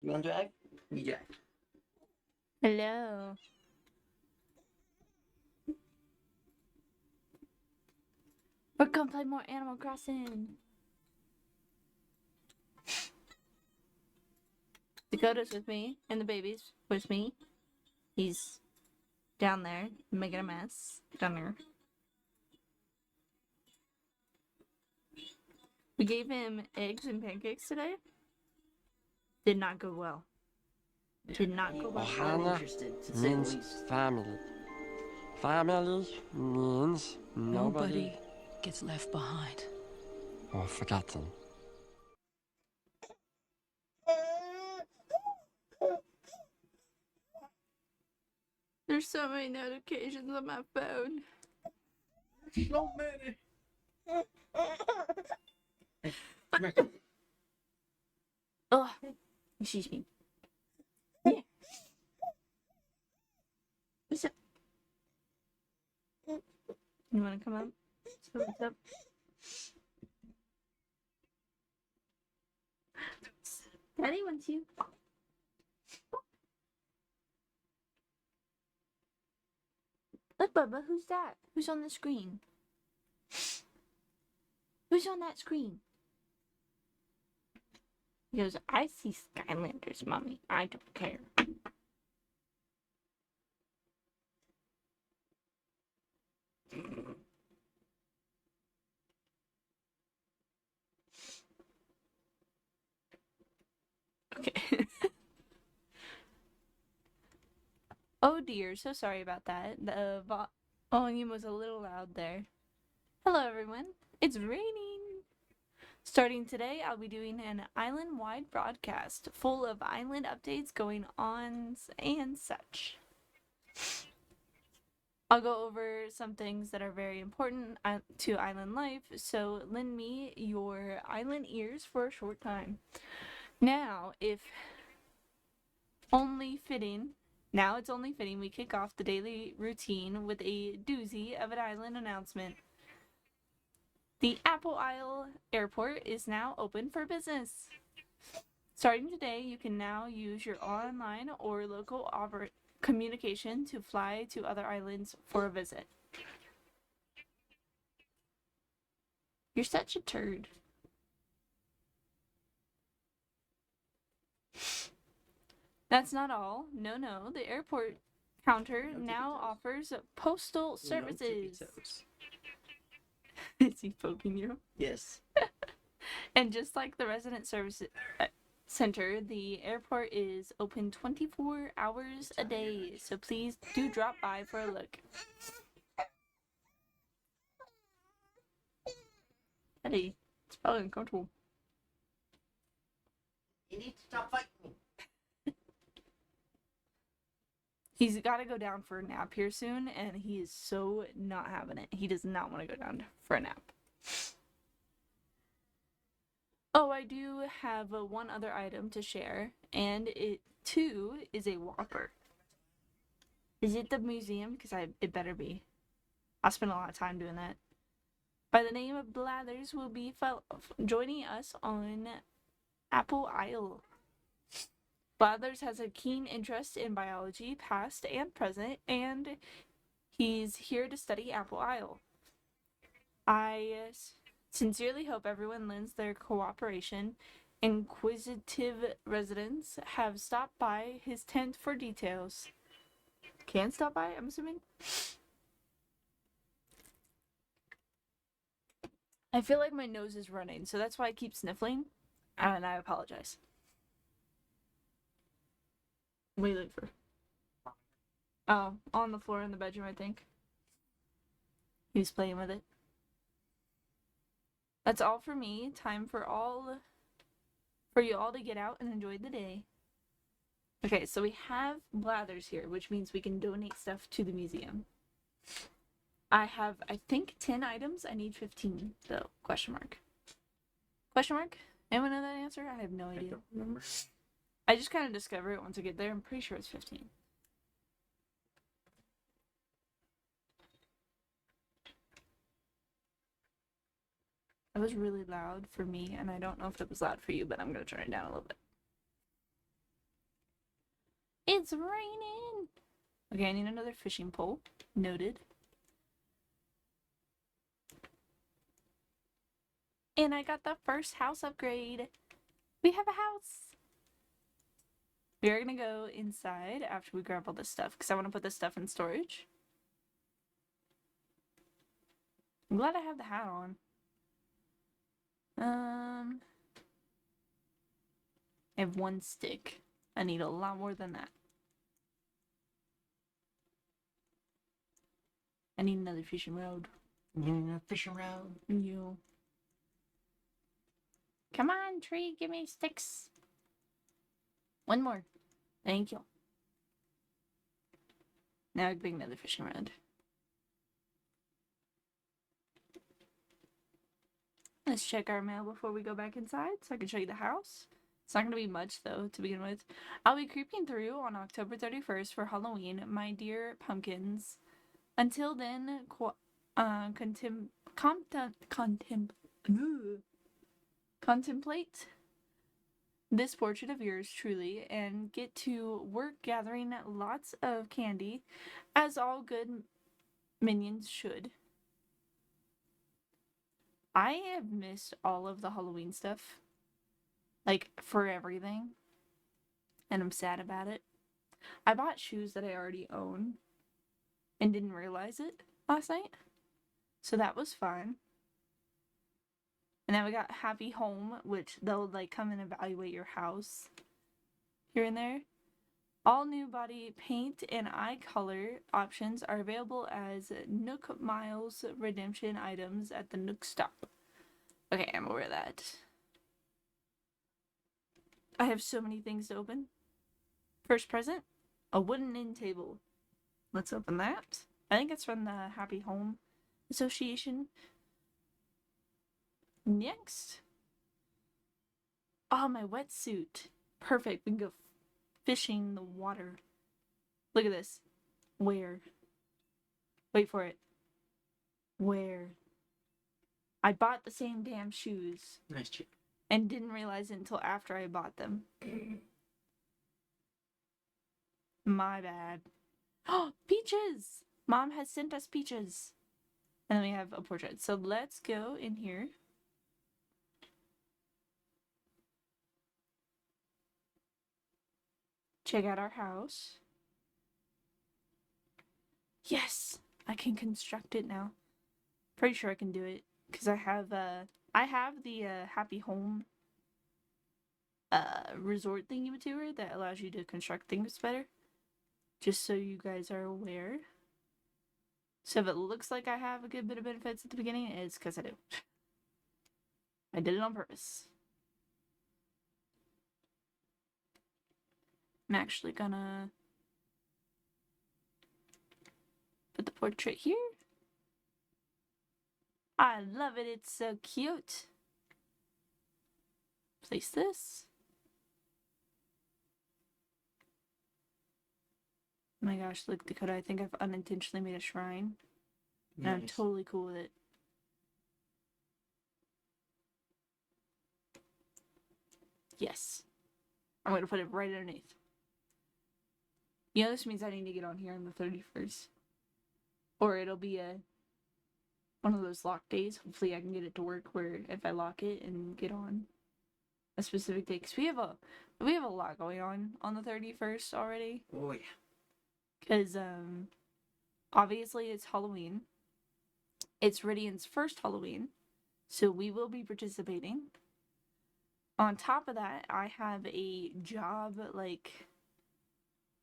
You want to drive? You drive. Hello. We're gonna play more Animal Crossing. Dakota's with me, and the baby's with me. He's down there making a mess. Down there. We gave him eggs and pancakes today. Did not go well. Did not go well. Ohana Interested, to say the means least. family. Family means nobody gets left behind. or forgotten. There's so many notifications on my phone. So many. Oh, excuse me. Yeah. What's up? You wanna come up? So what's up? Daddy wants you. Look, Bubba, who's that? Who's on the screen? Who's on that screen? He goes, I see Skylanders, Mommy. I don't care. Okay. Oh dear, so sorry about that. The volume was a little loud there. Hello everyone, it's raining. Starting today, I'll be doing an island-wide broadcast full of island updates going on and such. I'll go over some things that are very important to island life, so lend me your island ears for a short time. Now, it's only fitting we kick off the daily routine with a doozy of an island announcement. The Apple Isle Airport is now open for business. Starting today, you can now use your online or local communication to fly to other islands for a visit. You're such a turd. That's not all. No, the airport counter now offers postal services. Is he poking you? Yes. And just like the resident service center, the airport is open 24 hours a day, so please do drop by for a look. Eddie, it's probably uncomfortable. You need to stop fighting me. He's got to go down for a nap here soon, and he is so not having it. He does not want to go down for a nap. Oh, I do have one other item to share, and it too is a Whopper. Is it the museum? Because it better be. I spent a lot of time doing that. By the name of Blathers will be joining us on Apple Isle. Blathers has a keen interest in biology, past and present, and he's here to study Apple Isle. I sincerely hope everyone lends their cooperation. Inquisitive residents have stopped by his tent for details. Can stop by, I'm assuming? I feel like my nose is running, so that's why I keep sniffling, and I apologize. What do you look for? Oh, on the floor in the bedroom, I think. He was playing with it. That's all for me. Time for you all to get out and enjoy the day. Okay, so we have Blathers here, which means we can donate stuff to the museum. I have, I think, 10 items. I need 15, though. Question mark. Question mark? Anyone know that answer? I have no idea. I don't remember. I just kind of discover it once I get there. I'm pretty sure it's 15. It was really loud for me, and I don't know if it was loud for you, but I'm going to turn it down a little bit. It's raining! Okay, I need another fishing pole. Noted. And I got the first house upgrade. We have a house! We are gonna go inside after we grab all this stuff, because I want to put this stuff in storage. I'm glad I have the hat on. I have one stick. I need a lot more than that. I need another fishing rod. You need a fishing rod? You. Come on, tree, give me sticks. One more. Thank you. Now I can make another fishing rod. Let's check our mail before we go back inside so I can show you the house. It's not going to be much, though, to begin with. I'll be creeping through on October 31st for Halloween, my dear pumpkins. Until then, contemplate this portrait of yours truly and get to work gathering lots of candy, as all good minions should. I have missed all of the Halloween stuff. Like, for everything. And I'm sad about it. I bought shoes that I already own and didn't realize it last night. So that was fun. And then we got Happy Home, which they'll like come and evaluate your house here and there. All new body paint and eye color options are available as Nook Miles redemption items at the Nook stop. Okay, I'm over that. I have so many things to open. First present, a wooden end table. Let's open that. I think it's from the Happy Home Association. Next. Oh, my wetsuit. Perfect. We can go fishing in the water. Look at this. Where? Wait for it. Where? I bought the same damn shoes. Nice chick. And didn't realize it until after I bought them. My bad. Oh, peaches! Mom has sent us peaches. And then we have a portrait. So let's go in here. Check out our house. Yes! I can construct it now. Pretty sure I can do it. Because I have the Happy Home resort thingy-ma-tour that allows you to construct things better. Just so you guys are aware. So if it looks like I have a good bit of benefits at the beginning, it's because I do. I did it on purpose. I'm actually gonna put the portrait here. I love it, it's so cute. Place this. Oh my gosh, look, Dakota, I think I've unintentionally made a shrine. And I'm totally cool with it. Yes. I'm gonna put it right underneath. You know, this means I need to get on here on the 31st. Or it'll be one of those lock days. Hopefully I can get it to work where if I lock it and get on a specific day. Because we have a lot going on the 31st already. Oh yeah. Because obviously it's Halloween. It's Rydian's first Halloween. So we will be participating. On top of that, I have a job like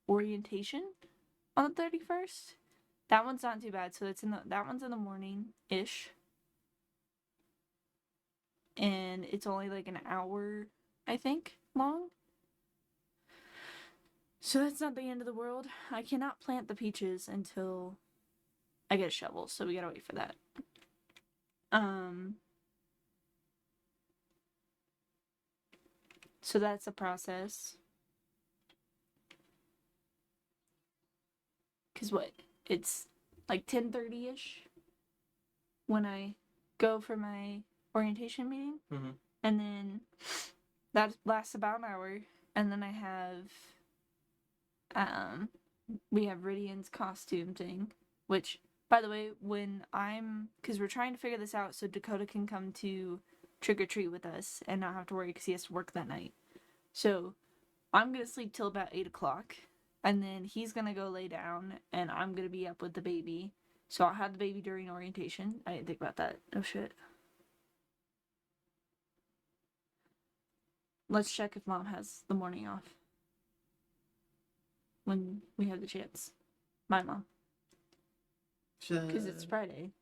orientation on the 31st. That one's not too bad. So that one's in the morning-ish. And it's only like an hour, I think, long. So that's not the end of the world. I cannot plant the peaches until I get a shovel, so we gotta wait for that. So that's a process. Cause what? It's like 10:30-ish when I go for my orientation meeting. Mm-hmm. And then that lasts about an hour. And then I have We have Ridian's costume thing, which, by the way, because we're trying to figure this out so Dakota can come to trick or treat with us and not have to worry because he has to work that night. So I'm gonna sleep till about 8 o'clock, and then he's gonna go lay down, and I'm gonna be up with the baby. So I'll have the baby during orientation. I didn't think about that. Oh shit. Let's check if mom has the morning off when we have the chance. My mom, because it's Friday.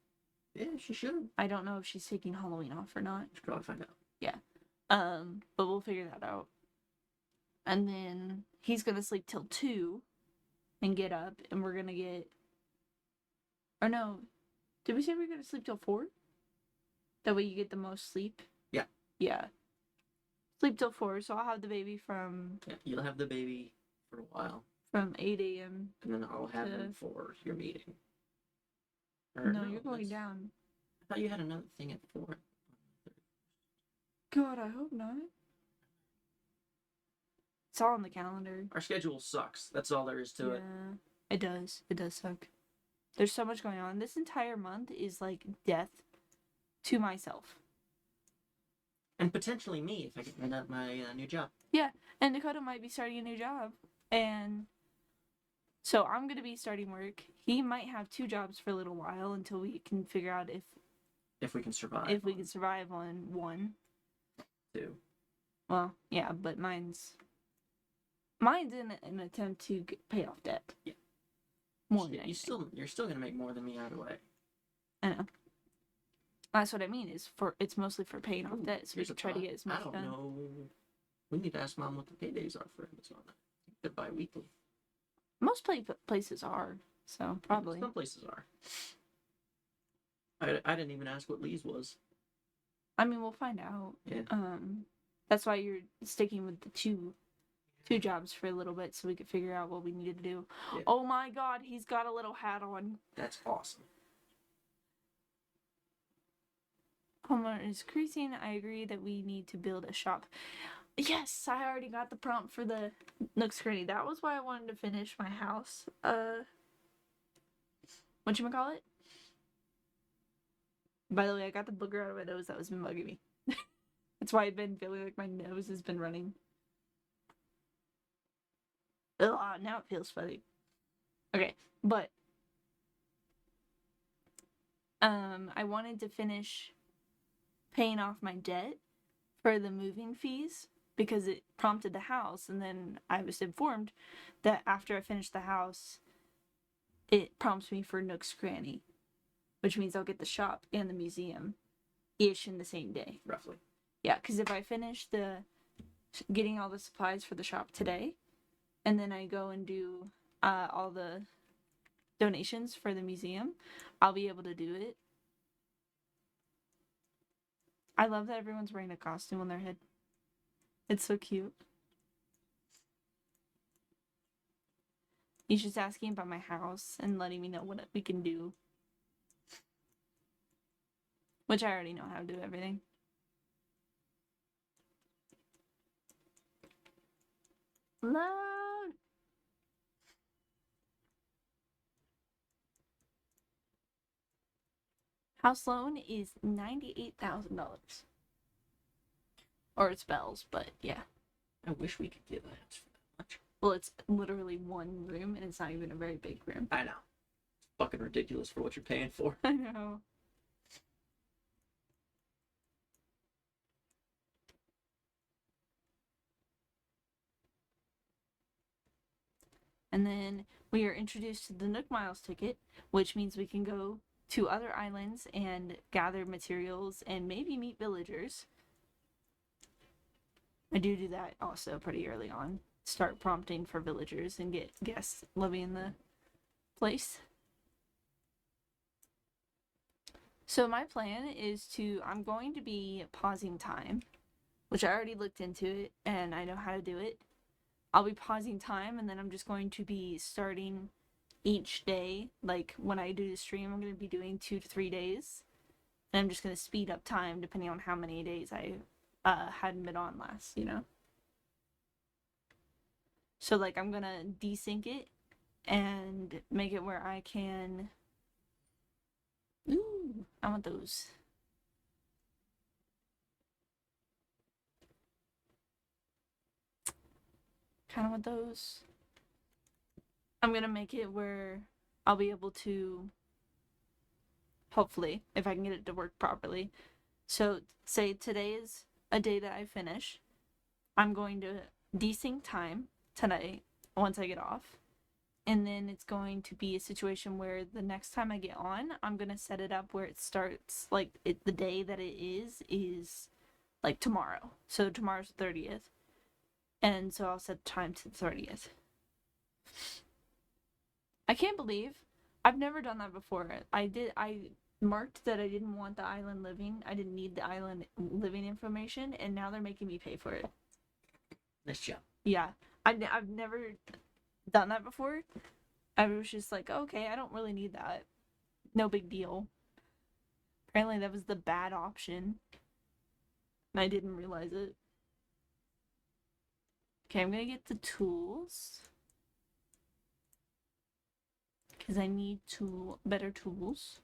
Yeah, she should. I don't know if she's taking Halloween off or not. Should probably find out. But we'll figure that out. And then he's gonna sleep till 2 and get up, and we're gonna get. Or no, did we say we are gonna sleep till 4? That way you get the most sleep. Yeah. Yeah. Sleep till 4, so I'll have the baby from Yeah, you'll have the baby for a while, 8 a.m. and then I'll have him for your meeting. Or No, you're going that's- down. I thought you had another thing at 4. God, I hope not. It's all on the calendar. Our schedule sucks. That's all there is to it. It does. It does suck. There's so much going on. This entire month is like death to myself. And potentially me if I get my new job. And Dakota might be starting a new job. And so I'm going to be starting work. He might have 2 jobs for a little while until we can figure out If we can survive. if we can survive on one. 2. Well, yeah, but mine's in an attempt to pay off debt. Yeah. More than You're still gonna make more than me either way. I know. That's what I mean. It's mostly for paying off debt, so we Here's can a try to thought. get as much I don't done. know. We need to ask Mom what the paydays are for Amazon. They're bi-weekly. Most places are, so probably. Some places are. I didn't even ask what Lee's was. I mean, we'll find out. Yeah. That's why you're sticking with the two jobs for a little bit, so we could figure out what we needed to do. Yeah. Oh my God, he's got a little hat on. That's awesome. Homeowner is increasing. I agree that we need to build a shop. Yes, I already got the prompt for the Nook Screening. That was why I wanted to finish my house. Whatchamacallit? By the way, I got the booger out of my nose that was been bugging me. That's why I've been feeling like my nose has been running. Ugh, now it feels funny. Okay, but I wanted to finish paying off my debt for the moving fees because it prompted the house, and then I was informed that after I finish the house, it prompts me for Nook's Cranny, which means I'll get the shop and the museum ish in the same day. Roughly. Yeah, because if I finish getting all the supplies for the shop today, and then I go and do all the donations for the museum, I'll be able to do it. I love that everyone's wearing a costume on their head. It's so cute. He's just asking about my house and letting me know what we can do. Which I already know how to do everything. Loud! House loan is $98,000. Or it's Belle's, but yeah. I wish we could get that house for that much. Well, it's literally one room, and it's not even a very big room. I know. It's fucking ridiculous for what you're paying for. I know. And then we are introduced to the Nook Miles ticket, which means we can go to other islands and gather materials and maybe meet villagers. I do that also pretty early on. Start prompting for villagers and get guests living in the place. So my plan is I'm going to be pausing time, which I already looked into it and I know how to do it. I'll be pausing time, and then I'm just going to be starting each day. Like when I do the stream, I'm going to be doing 2 to 3 days. And I'm just going to speed up time depending on how many days I hadn't been on last, you know? So like I'm gonna desync it and make it where I can. Ooh, I want those. Kind of want those. I'm gonna make it where I'll be able to, hopefully, if I can get it to work properly. So, say today is a day that I finish. I'm going to desync time tonight once I get off. And then it's going to be a situation where the next time I get on, I'm going to set it up where it starts, like, the day that it is like tomorrow. So, tomorrow's the 30th. And so I'll set the time to the 30th. I can't believe I've never done that before. I marked that I didn't want the island living. I didn't need the island living information, and now they're making me pay for it. Nice job. Yeah. I've never done that before. I was just like, okay, I don't really need that. No big deal. Apparently that was the bad option. And I didn't realize it. Okay, I'm gonna get the tools. Because I need better tools.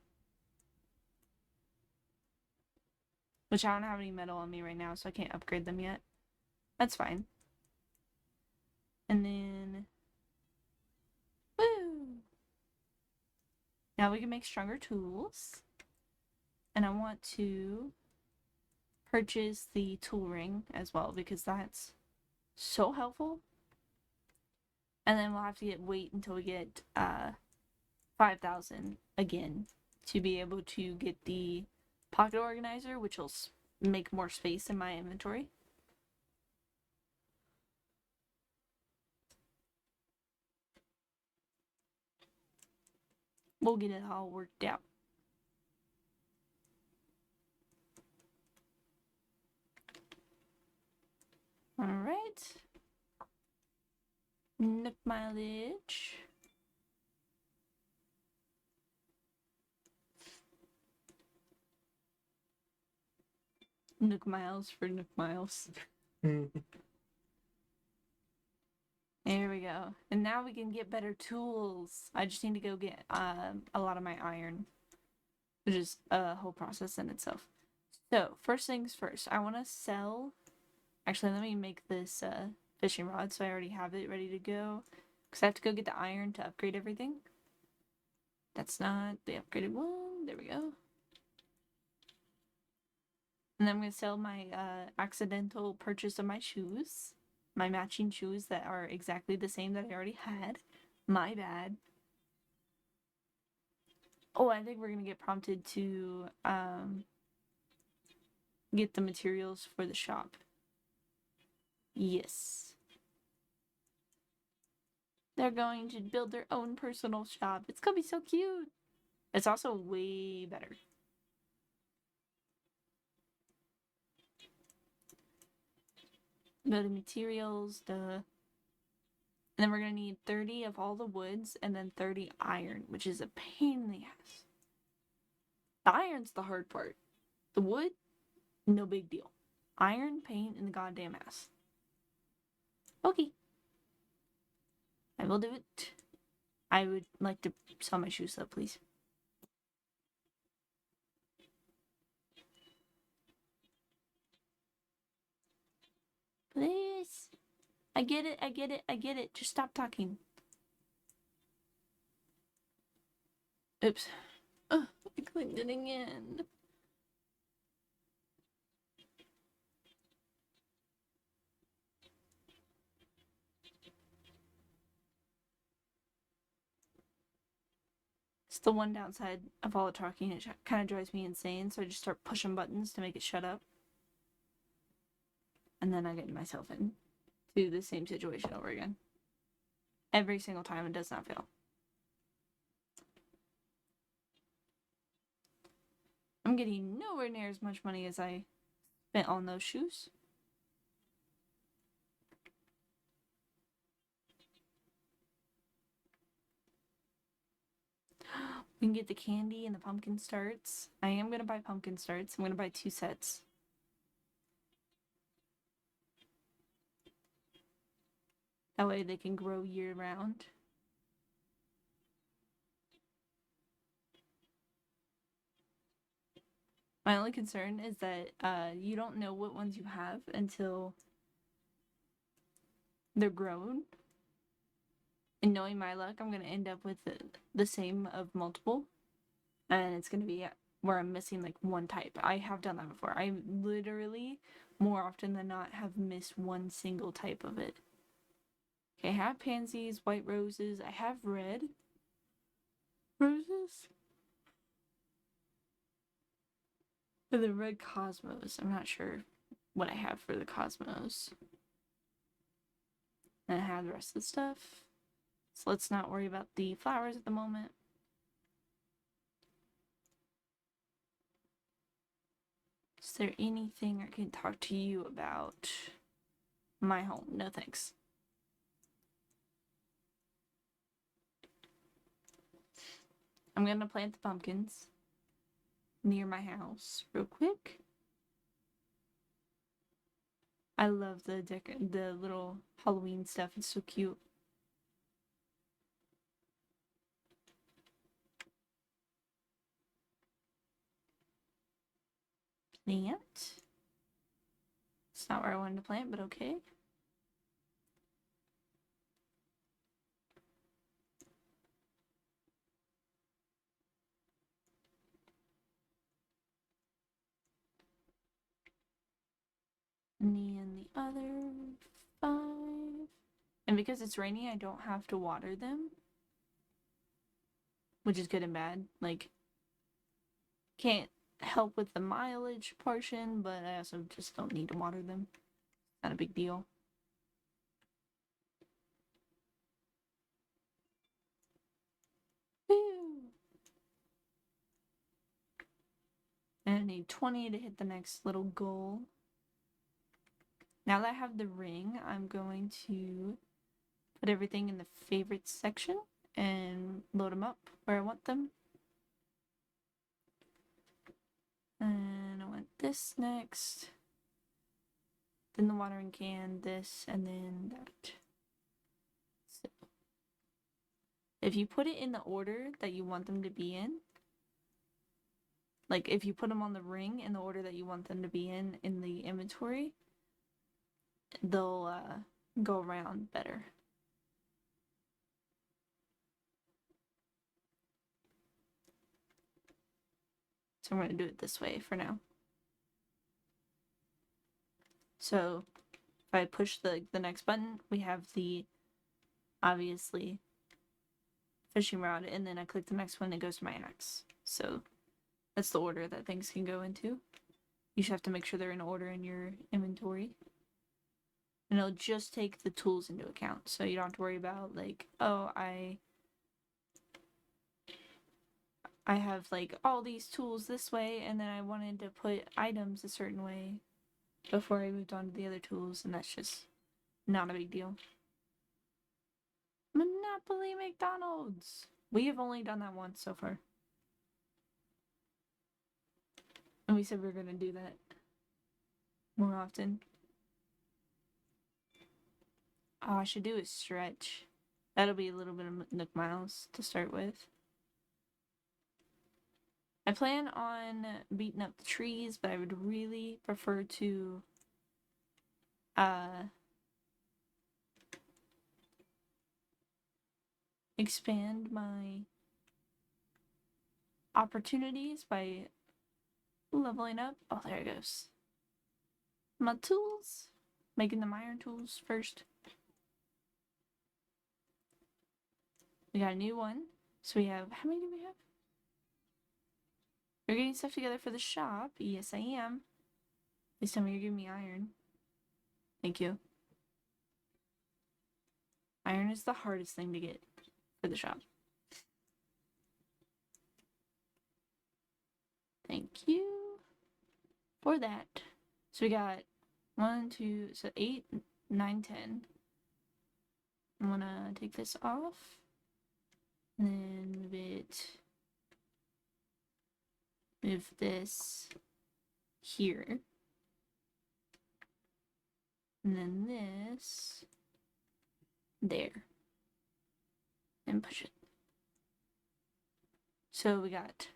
Which I don't have any metal on me right now, so I can't upgrade them yet. That's fine. And then... Woo! Now we can make stronger tools. And I want to purchase the tool ring as well, because that's so helpful. And then we'll have to wait until we get 5,000 again to be able to get the pocket organizer, which will make more space in my inventory. We'll get it all worked out. All right. Nook mileage. Nook miles for Nook miles. There we go. And now we can get better tools. I just need to go get a lot of my iron, which is a whole process in itself. So, first things first, I want to sell... Actually, let me make this fishing rod so I already have it ready to go. Because I have to go get the iron to upgrade everything. That's not the upgraded one. There we go. And then I'm going to sell my accidental purchase of my shoes. My matching shoes that are exactly the same that I already had. My bad. Oh, I think we're going to get prompted to get the materials for the shop. Yes. They're going to build their own personal shop. It's going to be so cute. It's also way better. Go to materials, And then we're going to need 30 of all the woods and then 30 iron, which is a pain in the ass. The iron's the hard part. The wood, no big deal. Iron, pain, and the goddamn ass. Okay. I will do it. I would like to sell my shoes though, please. Please. I get it, I get it, I get it. Just stop talking. Oops. Oh, I clicked it again. It's the one downside of all the talking. It kind of drives me insane, so I just start pushing buttons to make it shut up. And then I get myself into the same situation over again. Every single time, it does not fail. I'm getting nowhere near as much money as I spent on those shoes. We can get the candy and the pumpkin starts. I am going to buy pumpkin starts. I'm going to buy 2 sets. That way they can grow year round. My only concern is that you don't know what ones you have until they're grown. And knowing my luck, I'm going to end up with the same of multiple. And it's going to be where I'm missing like one type. I have done that before. I literally, more often than not, have missed one single type of it. Okay, I have pansies, white roses. I have red roses. For the red cosmos, I'm not sure what I have for the cosmos. And I have the rest of the stuff. So let's not worry about the flowers at the moment. Is there anything I can talk to you about? My home. No thanks. I'm gonna plant the pumpkins near my house real quick. I love the little Halloween stuff. It's so cute. Plant. It's not where I wanted to plant, but okay. And then the other 5. And because it's rainy, I don't have to water them. Which is good and bad. Like, can't help with the mileage portion, but I also just don't need to water them. Not a big deal. Woo! And I need 20 to hit the next little goal. Now that I have the ring, I'm going to put everything in the favorites section and load them up where I want them. And I want this next. Then the watering can, this, and then that. So, if you put it in the order that you want them to be in, like if you put them on the ring in the order that you want them to be in the inventory, they'll go around better. So I'm going to do it this way for now. So if I push the next button, we have the, obviously, fishing rod, and then I click the next one, it goes to my axe. So that's the order that things can go into. You should have to make sure they're in order in your inventory. And it'll just take the tools into account. So you don't have to worry about, like, oh, I have, like, all these tools this way, and then I wanted to put items a certain way before I moved on to the other tools, and that's just not a big deal. Monopoly McDonald's! We have only done that once so far. And we said we were going to do that more often. Oh, I should do a stretch. That'll be a little bit of Nook Miles to start with. I plan on beating up the trees, but I would really prefer to expand my opportunities by leveling up. Oh, there it goes. My tools. Making them iron tools first. We got a new one. So we have, how many do we have? You're getting stuff together for the shop. Yes, I am. This time you're giving me iron. Thank you. Iron is the hardest thing to get for the shop. Thank you for that. So we got 1, 2, so 8, 9, 10. I'm gonna take this off. And then move this here. And then this there. And push it. So we got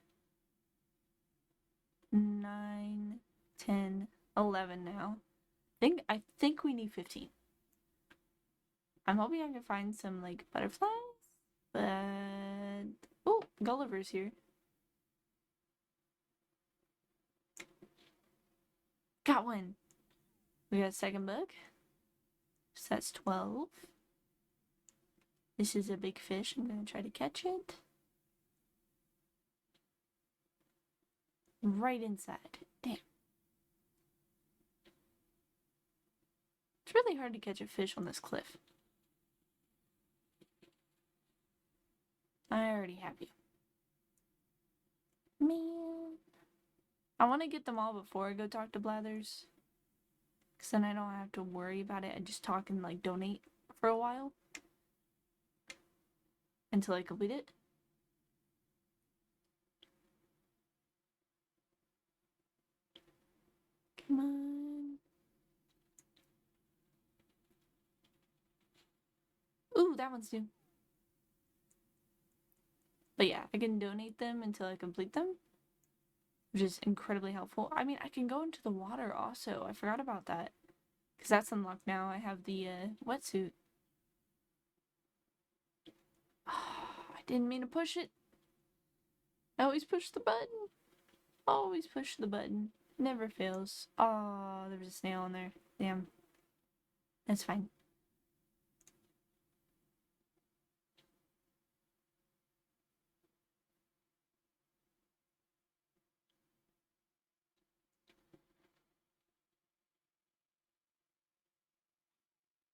9, 10, 11 now. I think we need 15. I'm hoping I can find some like butterflies, but oh, Gulliver's here. Got one. We got a second book. So that's 12. This is a big fish. I'm gonna try to catch it. Right inside. Damn. It's really hard to catch a fish on this cliff. I already have you. Man. I want to get them all before I go talk to Blathers. Because then I don't have to worry about it. I just talk and like donate for a while. Until I complete it. Come on. Ooh, that one's new. But yeah, I can donate them until I complete them. Which is incredibly helpful. I mean, I can go into the water also. I forgot about that. Because that's unlocked now. I have the wetsuit. I didn't mean to push it. I always push the button. Always push the button. Never fails. Oh, there was a snail in there. Damn. That's fine.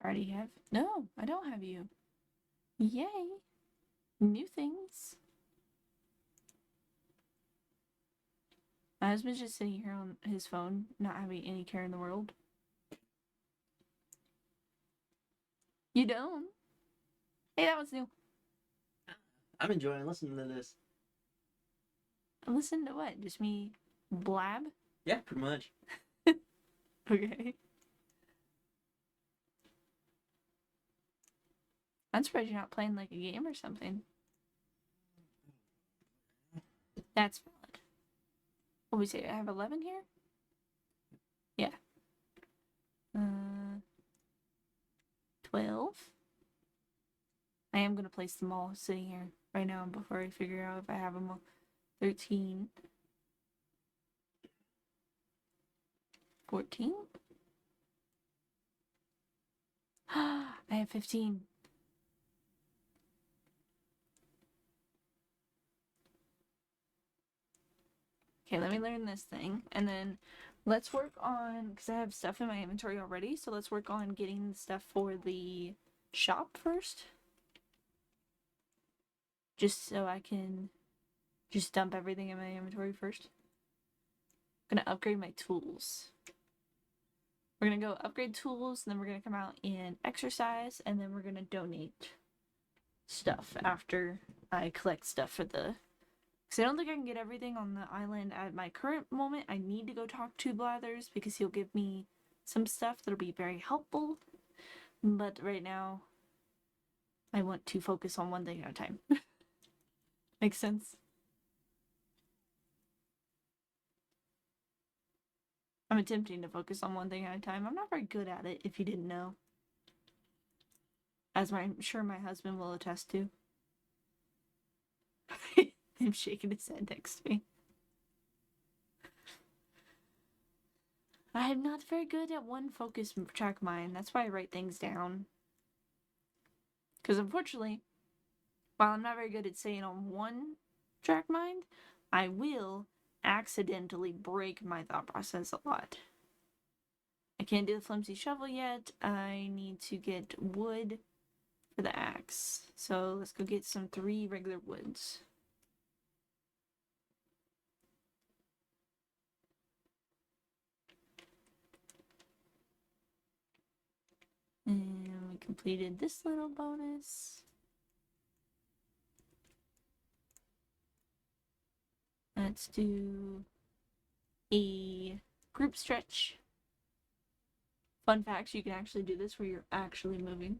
Already have? No, I don't have you. Yay. New things. My husband's just sitting here on his phone, not having any care in the world. You don't? Hey, that one's new. I'm enjoying listening to this. Listen to what? Just me blab? Yeah, pretty much. Okay. I'm surprised you're not playing like a game or something. That's valid. What we say? I have 11 here? Yeah. 12. I am gonna place them all sitting here right now before I figure out if I have them all. 13. 14. I have 15. Okay, let me learn this thing, and then let's work on, because I have stuff in my inventory already, so let's work on getting stuff for the shop first. Just so I can just dump everything in my inventory first. I'm gonna upgrade my tools. We're gonna go upgrade tools, and then we're gonna come out and exercise, and then we're gonna donate stuff after I collect stuff for the... Because I don't think I can get everything on the island at my current moment. I need to go talk to Blathers because he'll give me some stuff that'll be very helpful. But right now, I want to focus on one thing at a time. Makes sense? I'm attempting to focus on one thing at a time. I'm not very good at it, if you didn't know. As I'm sure my husband will attest to. I'm shaking his head next to me. I am not very good at one focus track mind. That's why I write things down. Because unfortunately, while I'm not very good at staying on one track mind, I will accidentally break my thought process a lot. I can't do the flimsy shovel yet. I need to get wood for the axe. So let's go get some 3 regular woods. And we completed this little bonus. Let's do a group stretch. Fun fact, you can actually do this where you're actually moving.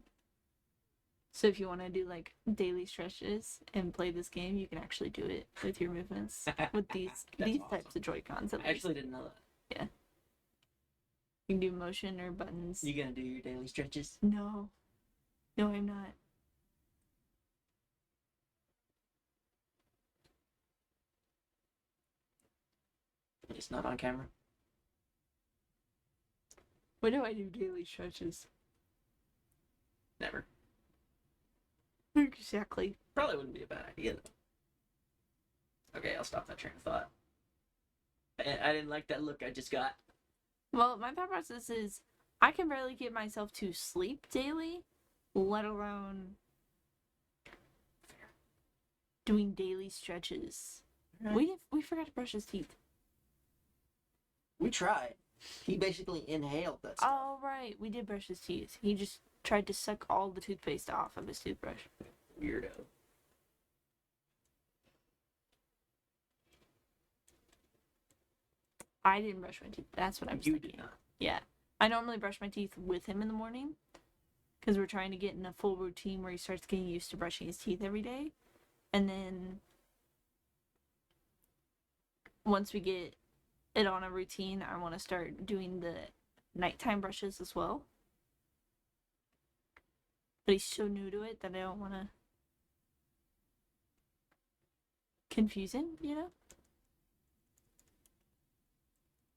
So if you want to do like daily stretches and play this game, you can actually do it with your movements with these That's types awesome. of Joy-Cons. At I least. actually didn't know that. You can do motion or buttons. You gonna do your daily stretches? No, I'm not. It's not on camera. When do I do daily stretches? Never. Exactly. Probably wouldn't be a bad idea though. Okay, I'll stop that train of thought. I didn't like that look I just got. Well, my thought process is I can barely get myself to sleep daily, let alone doing daily stretches. Right. We forgot to brush his teeth. We tried. He basically inhaled that stuff. Oh right, we did brush his teeth. He just tried to suck all the toothpaste off of his toothbrush. Weirdo. I didn't brush my teeth. That's what I was You thinking. did not. Yeah. I normally brush my teeth with him in the morning because we're trying to get in a full routine where he starts getting used to brushing his teeth every day. And then once we get it on a routine, I want to start doing the nighttime brushes as well. But he's so new to it that I don't want to confuse him, you know?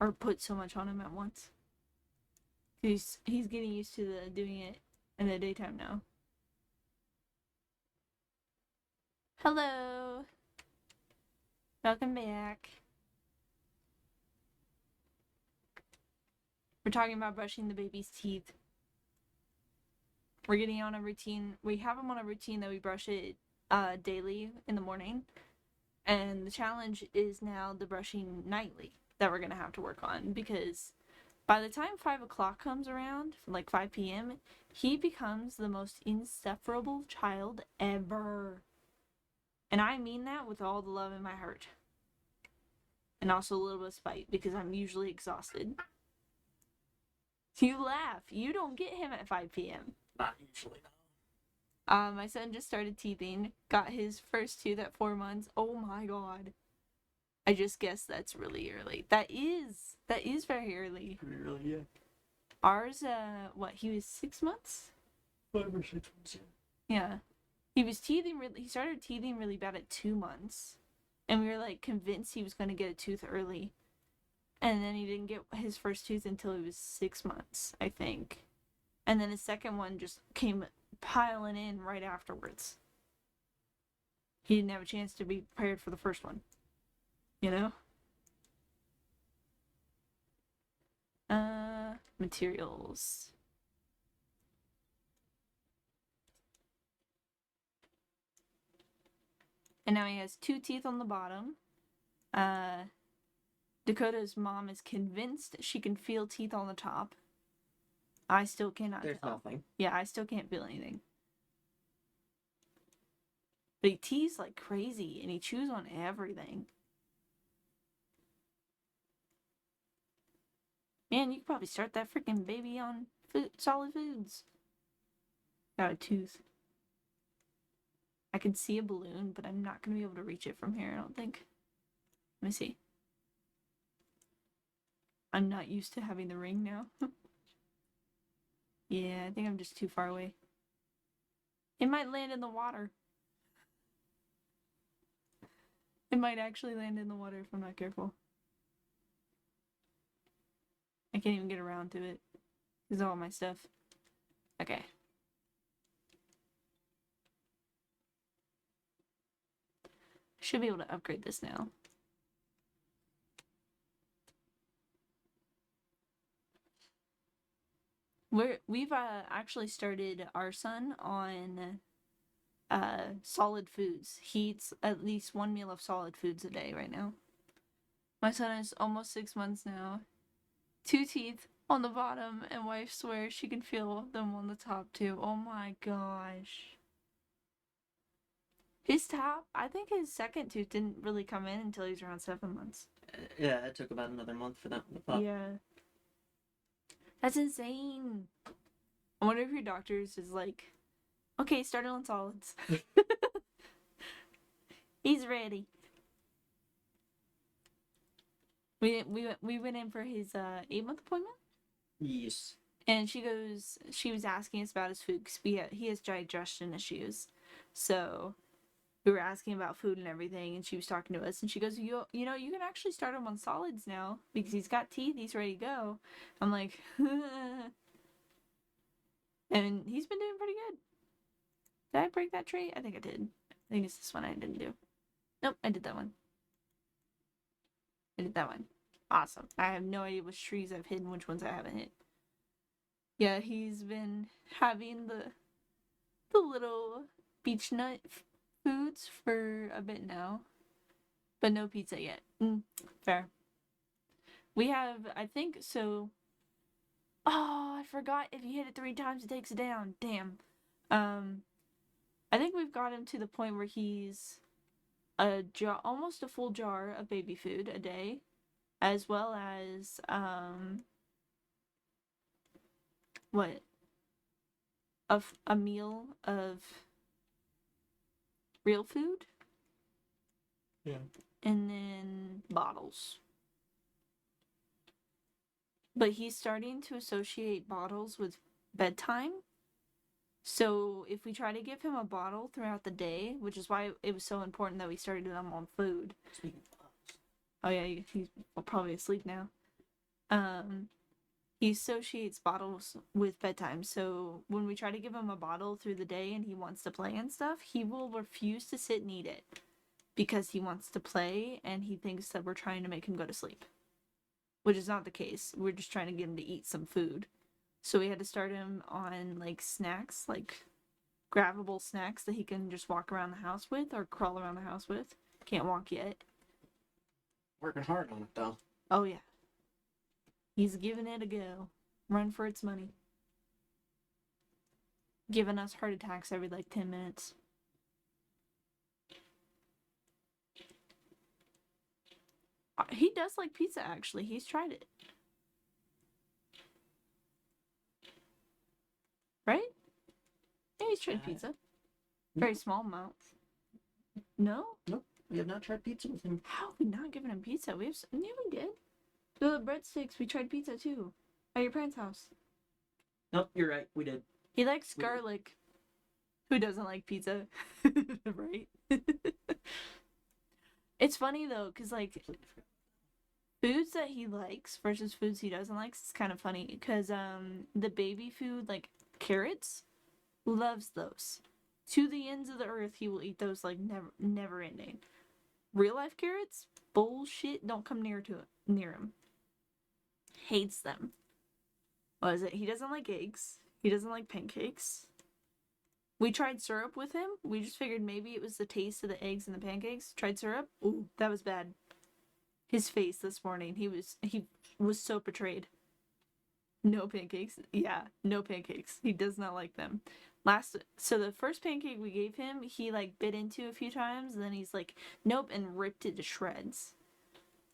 Or put so much on him at once. He's getting used to doing it in the daytime now. Hello. Welcome back. We're talking about brushing the baby's teeth. We're getting on a routine. We have him on a routine that we brush it daily in the morning. And the challenge is now the brushing nightly that we're going to have to work on, because by the time 5 o'clock comes around, like 5 p.m., he becomes the most insufferable child ever. And I mean that with all the love in my heart. And also a little bit of spite, because I'm usually exhausted. You laugh. You don't get him at 5 p.m. Not usually, no. My son just started teething, got his first tooth at 4 months. Oh my god. I just guess that's really early. That is very early. Really, yeah. Ours, he was 6 months? 5 or 6 months, yeah. Yeah. He started teething really bad at 2 months. And we were like convinced he was going to get a tooth early. And then he didn't get his first tooth until he was 6 months, I think. And then his second one just came piling in right afterwards. He didn't have a chance to be prepared for the first one. You know? Materials. And now he has 2 teeth on the bottom. Dakota's mom is convinced she can feel teeth on the top. I still cannot There's tell. nothing. Yeah, I still can't feel anything. But he teas like crazy, and he chews on everything. Man, you could probably start that freaking baby on solid foods. Got a tooth. I can see a balloon, but I'm not going to be able to reach it from here, I don't think. Let me see. I'm not used to having the ring now. Yeah, I think I'm just too far away. It might land in the water. It might actually land in the water if I'm not careful. I can't even get around to it. This is all my stuff. Okay. Should be able to upgrade this now. We've actually started our son on solid foods. He eats at least 1 meal of solid foods a day right now. My son is almost 6 months now. 2 teeth on the bottom, and wife swears she can feel them on the top too. Oh my gosh. His top, I think his second tooth didn't really come in until he was around 7 months. Yeah, it took about another month for that one to pop. Yeah. That's insane. I wonder if your doctor's is like, Okay, started on solids. He's ready. We went in for his 8-month appointment, Yes. and she was asking us about his food because he has digestion issues, so we were asking about food and everything, and she was talking to us, and she goes, you know, you can actually start him on solids now because he's got teeth, he's ready to go. I'm like, and he's been doing pretty good. Did I break that tray? I think I did. I think it's this one I didn't do. Nope, I did that one. I did that one. Awesome. I have no idea which trees I've hidden, which ones I haven't hit. Yeah, he's been having the little beech nut foods for a bit now, but no pizza yet. Fair. We have, I think, so. Oh, I forgot. If you hit it 3 times, it takes it down. Damn. I think we've got him to the point where he's almost a full jar of baby food a day, as well as what? A meal of real food. Yeah. And then bottles. But he's starting to associate bottles with bedtime. So if we try to give him a bottle throughout the day, which is why it was so important that we started them on food. Speaking of bottles. Oh yeah, he's probably asleep now. He associates bottles with bedtime. So when we try to give him a bottle through the day and he wants to play and stuff, he will refuse to sit and eat it because he wants to play and he thinks that we're trying to make him go to sleep. Which is not the case. We're just trying to get him to eat some food. So we had to start him on like snacks, like grabbable snacks that he can just walk around the house with or crawl around the house with. Can't walk yet. Working hard on it though. Oh yeah. He's giving it a go. Run for its money. Giving us heart attacks every like 10 minutes. He does like pizza actually. He's tried it. Right? Yeah, he's tried pizza. Very small amounts. No? Nope. We have not tried pizza with him. How have we not given him pizza? Yeah, we did. The breadsticks, we tried pizza too. At your parents' house. Nope, you're right. We did. He likes garlic. Who doesn't like pizza? Right? It's funny though, because like foods that he likes versus foods he doesn't like is kind of funny. Because the baby food, like carrots, loves those. To the ends of the earth, he will eat those like never ending. Real life carrots, bullshit. Don't come near him. Hates them. What is it? He doesn't like eggs. He doesn't like pancakes. We tried syrup with him. We just figured maybe it was the taste of the eggs and the pancakes. Tried syrup. Ooh, that was bad. His face this morning. He was so betrayed. No pancakes. Yeah, no pancakes. He does not like them. So the first pancake we gave him, he like bit into a few times, and then he's like, nope, and ripped it to shreds.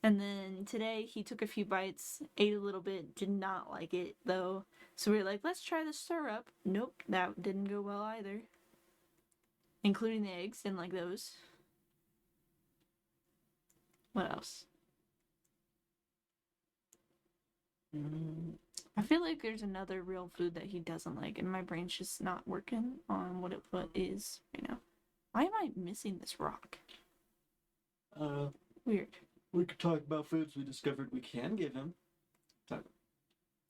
And then today he took a few bites, ate a little bit, did not like it though. So we were like, let's try the syrup. Nope, that didn't go well either. Including the eggs, didn't like those. What else? I feel like there's another real food that he doesn't like, and my brain's just not working on what is right now. Why am I missing this rock? Weird. We could talk about foods we discovered we can give him.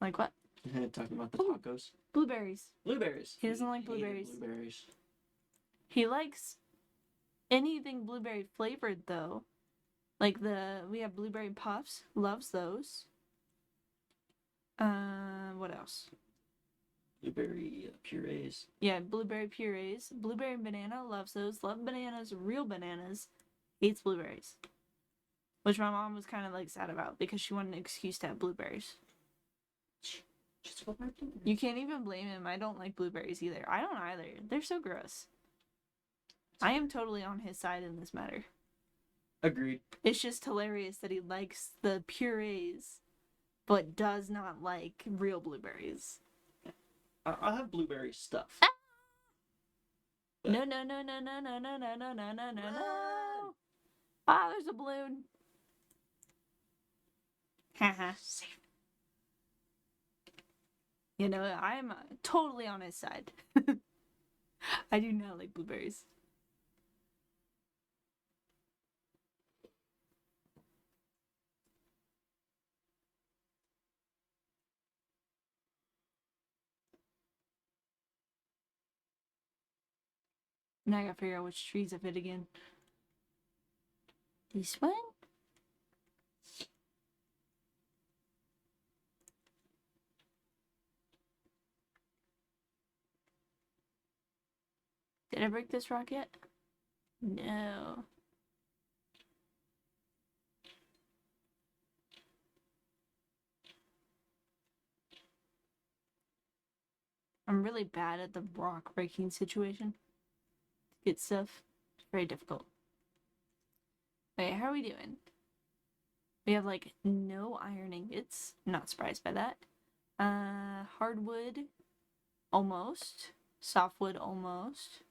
Like what? Talking about the Ooh. tacos. Blueberries. Blueberries. He doesn't like Hated blueberries. Blueberries. He likes anything blueberry flavored though. Like we have blueberry puffs. Loves those. What else? Blueberry purees. Yeah, blueberry purees. Blueberry and banana, loves those. Love bananas, real bananas. Hates blueberries. Which my mom was kind of like sad about because she wanted an excuse to have blueberries. Just go back to it. You can't even blame him. I don't like blueberries either. I don't either. They're so gross. I am totally on his side in this matter. Agreed. It's just hilarious that he likes the purees, but does not like real blueberries. I'll have blueberry stuff. No, no, no, no, no, no, no, no, no, no, no, no, no. Ah, there's a balloon. Haha. You know, I'm totally on his side. I do not like blueberries. Now I gotta figure out which trees I fit again. This one? Did I break this rock yet? No. I'm really bad at the rock breaking situation. Get stuff. It's very difficult. Wait, how are we doing? We have like no iron ingots. Not surprised by that. Hardwood, almost. Softwood, almost.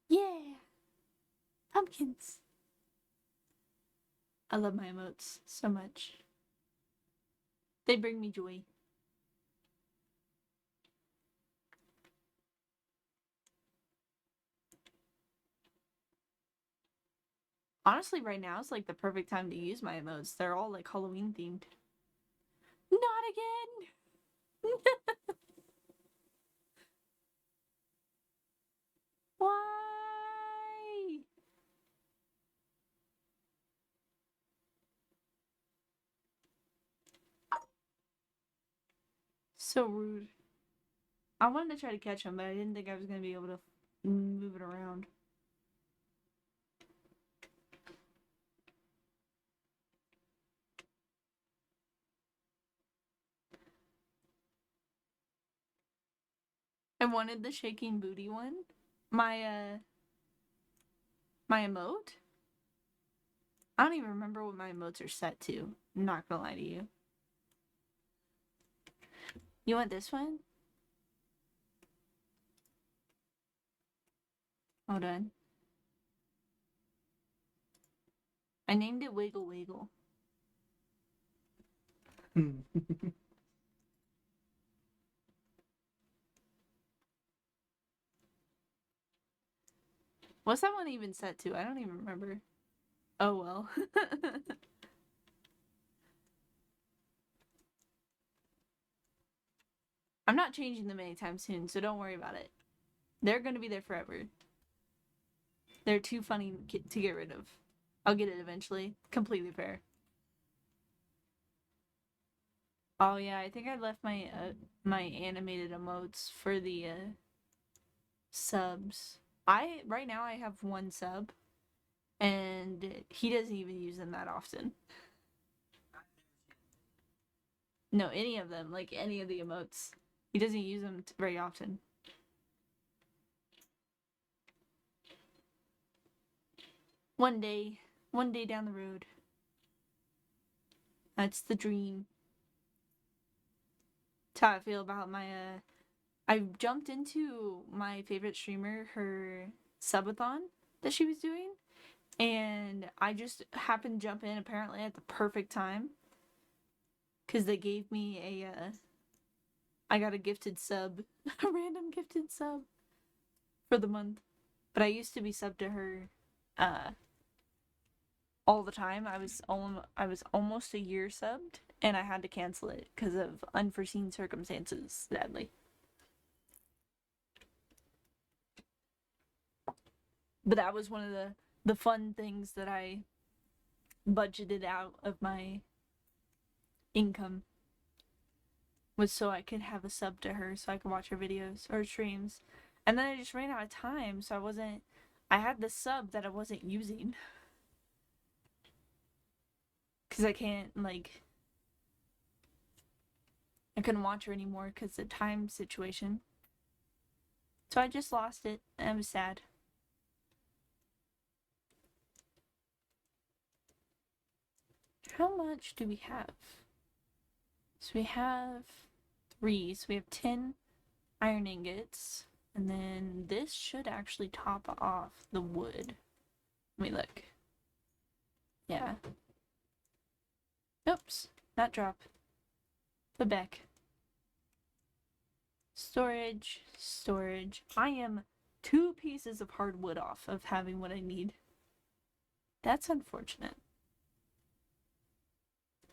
Yeah! Pumpkins! I love my emotes so much. They bring me joy. Honestly, right now is like the perfect time to use my emotes. They're all like Halloween themed. Not again! Why? So rude. I wanted to try to catch him, but I didn't think I was going to be able to move it around. I wanted the shaking booty one. My emote? I don't even remember what my emotes are set to. I'm not gonna lie to you. You want this one? Hold on. I named it Wiggle Wiggle. What's that one even set to? I don't even remember. Oh well. I'm not changing them anytime soon, so don't worry about it. They're gonna be there forever. They're too funny to get rid of. I'll get it eventually. Completely fair. Oh yeah, I think I left my my animated emotes for the subs. Right now I have one sub, and he doesn't even use them that often. No, any of them, like any of the emotes, he doesn't use them very often. One day down the road. That's the dream. That's how I feel about my I jumped into my favorite streamer, her subathon that she was doing, and I just happened to jump in apparently at the perfect time because they gave me a I got a gifted sub, a random gifted sub for the month. But I used to be subbed to her uh all the time. I was almost a year subbed, and I had to cancel it because of unforeseen circumstances, sadly. But that was one of the fun things that I budgeted out of my income, was so I could have a sub to her so I could watch her videos or streams. And then I just ran out of time, so I had the sub that I wasn't using. Cuz I can't like I couldn't watch her anymore cuz the time situation. So I just lost it, and I was sad. How much do we have? So we have 3, so we have 10 iron ingots. And then this should actually top off the wood. Let me look. Yeah. Oops, not drop. Put back. Storage, storage. I am 2 pieces of hardwood off of having what I need. That's unfortunate.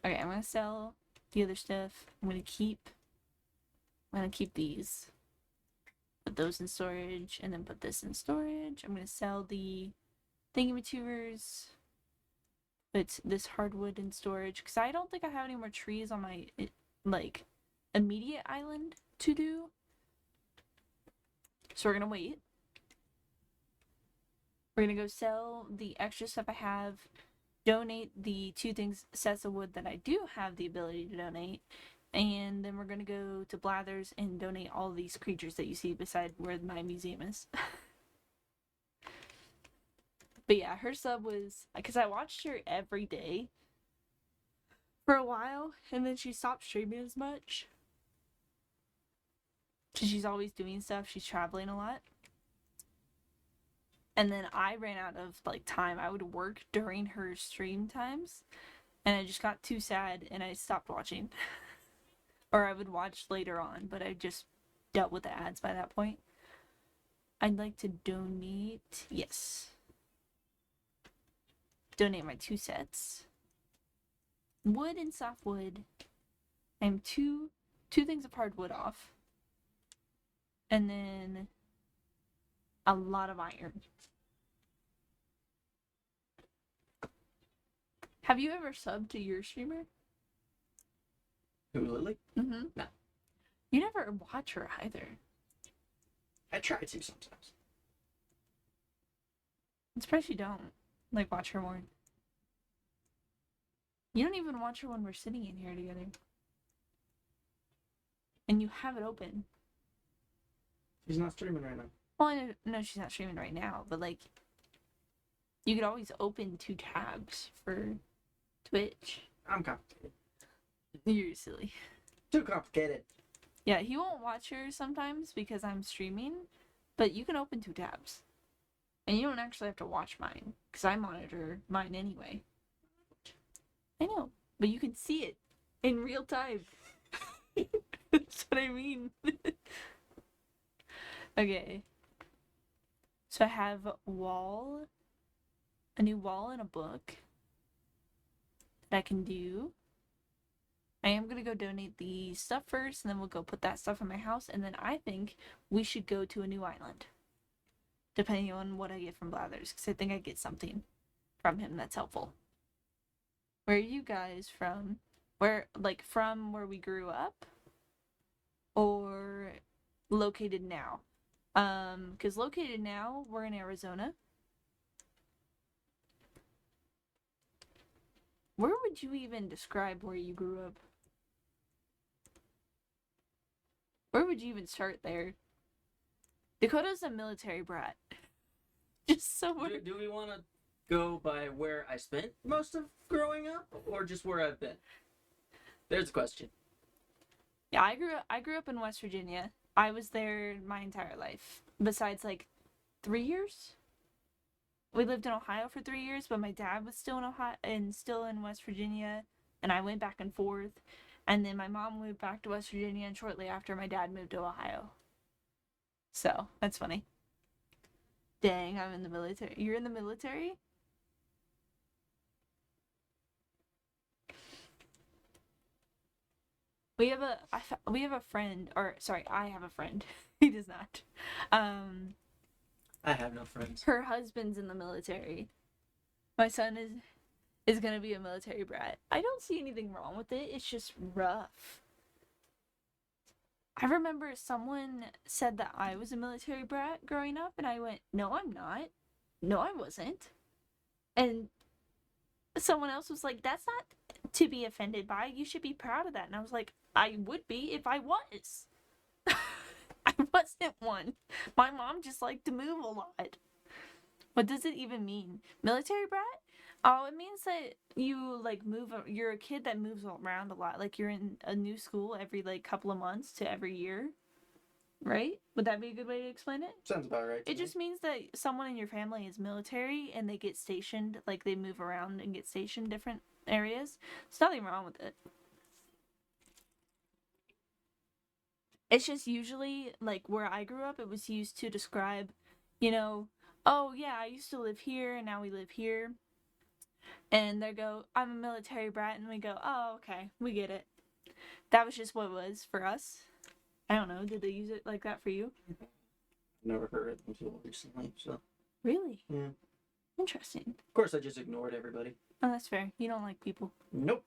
Okay, I'm gonna sell the other stuff. I'm gonna keep these. Put those in storage, and then put this in storage. I'm gonna sell the thingamatubers. Put this hardwood in storage because I don't think I have any more trees on my like immediate island to do. So we're gonna wait. We're gonna go sell the extra stuff I have, donate the 2 sets of wood that I do have the ability to donate, and then we're gonna go to Blathers and donate all these creatures that you see beside where my museum is. But yeah, her sub was, because I watched her every day for a while, and then she stopped streaming as much. She's always doing stuff, she's traveling a lot. And then I ran out of like time. I would work during her stream times, and I just got too sad and I stopped watching. Or I would watch later on, but I just dealt with the ads by that point. I'd like to donate, yes. Donate my 2 sets. Wood and softwood. I'm two things of hardwood off. And then a lot of iron. Have you ever subbed to your streamer? Who, Lily? Mm-hmm. No. You never watch her either. I try to sometimes. I'm surprised you don't. Like, watch her more. You don't even watch her when we're sitting in here together. And you have it open. She's not streaming right now. Well, I know she's not streaming right now, but like, you could always open 2 tabs for Twitch. I'm complicated. You're silly. Too complicated. Yeah, he won't watch her sometimes because I'm streaming, but you can open 2 tabs. And you don't actually have to watch mine, because I monitor mine anyway. I know, but you can see it in real time. That's what I mean. Okay. So I have a new wall and a book that I can do. I am gonna go donate the stuff first, and then we'll go put that stuff in my house, and then I think we should go to a new island. Depending on what I get from Blathers, because I think I get something from him that's helpful. Where are you guys from? From where we grew up? Or located now? Because located now, we're in Arizona. Where would you even describe where you grew up? Where would you even start there? Dakota's a military brat. Just somewhere. Do we want to go by where I spent most of growing up, or just where I've been? There's a question. Yeah, I grew up in West Virginia. I was there my entire life. Besides like 3 years. We lived in Ohio for 3 years, but my dad was still in Ohio and still in West Virginia, and I went back and forth. And then my mom moved back to West Virginia, and shortly after my dad moved to Ohio. So, that's funny. Dang, I'm in the military. You're in the military? We have a friend, or sorry, I have a friend. He does not. I have no friends. Her husband's in the military. My son is gonna be a military brat. I don't see anything wrong with it. It's just rough. I remember someone said that I was a military brat growing up, and I went, "No, I'm not. No, I wasn't." And someone else was like, "That's not to be offended by. You should be proud of that." And I was like, "I would be if I was." I wasn't one. My mom just liked to move a lot. What does it even mean? Military brat? Oh, it means that you like move. You're a kid that moves around a lot. Like you're in a new school every like couple of months to every year. right? Would that be a good way to explain it? Sounds about right. to It me. just means that someone in your family is military and they get stationed, like they move around and get stationed different areas. There's nothing wrong with it. It's just usually, like where I grew up, it was used to describe, you know, oh yeah, I used to live here and now we live here. And they go, I'm a military brat, and we go, oh, okay, we get it. That was just what it was for us. I don't know, did they use it like that for you? Never heard it until recently, so. Really? Yeah. Interesting. Of course, I just ignored everybody. Oh, that's fair. You don't like people. Nope.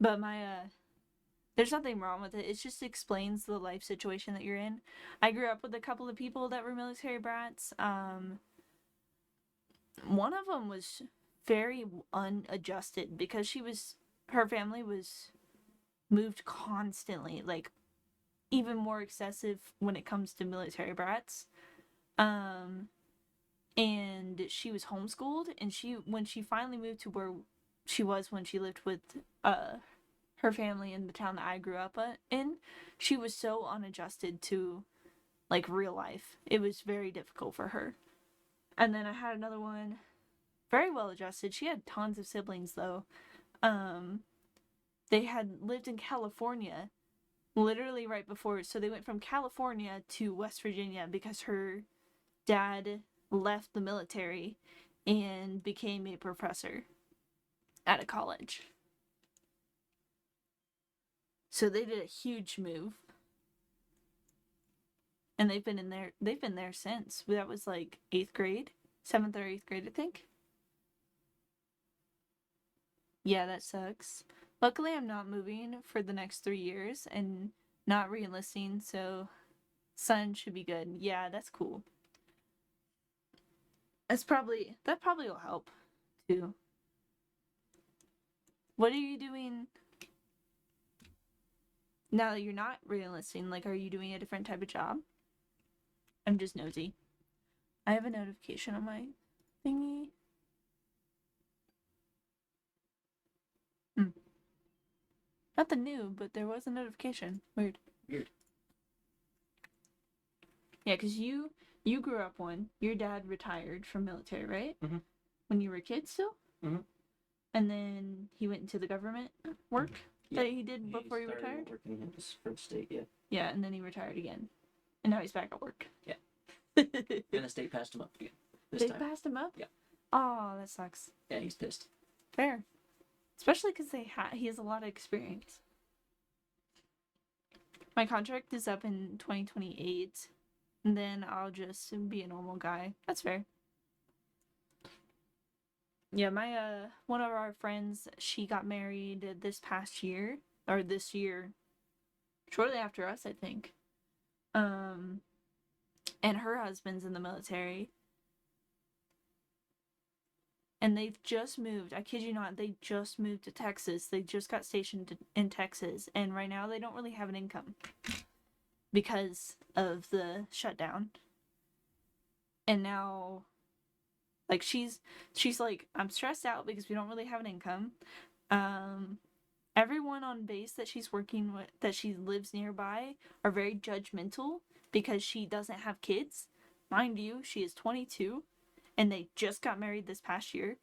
But there's nothing wrong with it. It just explains the life situation that you're in. I grew up with a couple of people that were military brats. One of them was very unadjusted because her family was moved constantly, like even more excessive when it comes to military brats. And she was homeschooled, and when she finally moved to where she was when she lived with her family in the town that I grew up in, she was so unadjusted to like real life. It was very difficult for her. And then I had another one, very well adjusted. She had tons of siblings though. They had lived in California literally right before, so they went from California to West Virginia because her dad left the military and became a professor at a college. So they did a huge move. And they've been there since. That was like 8th grade, 7th or 8th grade, I think. Yeah, that sucks. Luckily, I'm not moving for the next 3 years and not re-enlisting, so son should be good. Yeah, that's cool. That probably will help too. What are you doing now that you're not re-enlisting? Like, are you doing a different type of job? I'm just nosy. I have a notification on my thingy. Nothing new, but there was a notification. Weird. Weird. Yeah, because you grew up when your dad retired from military, right? Mhm. When you were a kid still? Mhm. And then he went into the government work Yeah. that he did before he started retired? Working in his first state, yeah. Yeah, and then he retired again. And now he's back at work. Yeah. They And the state passed him up again. This time. passed him up? Yeah. Oh, that sucks. Yeah, he's pissed. Fair. Especially because he has a lot of experience. My contract is up in 2028, and then I'll just be a normal guy. That's fair. Yeah, my one of our friends, she got married this past year, or this year, shortly after us, I think. And her husband's in the military. And they've just moved. I kid you not, they just moved to Texas. They just got stationed in Texas. And right now they don't really have an income because of the shutdown. And now, like, she's like, I'm stressed out because we don't really have an income. Everyone on base that she's working with, that she lives nearby, are very judgmental because she doesn't have kids. Mind you, she is 22. And they just got married this past year.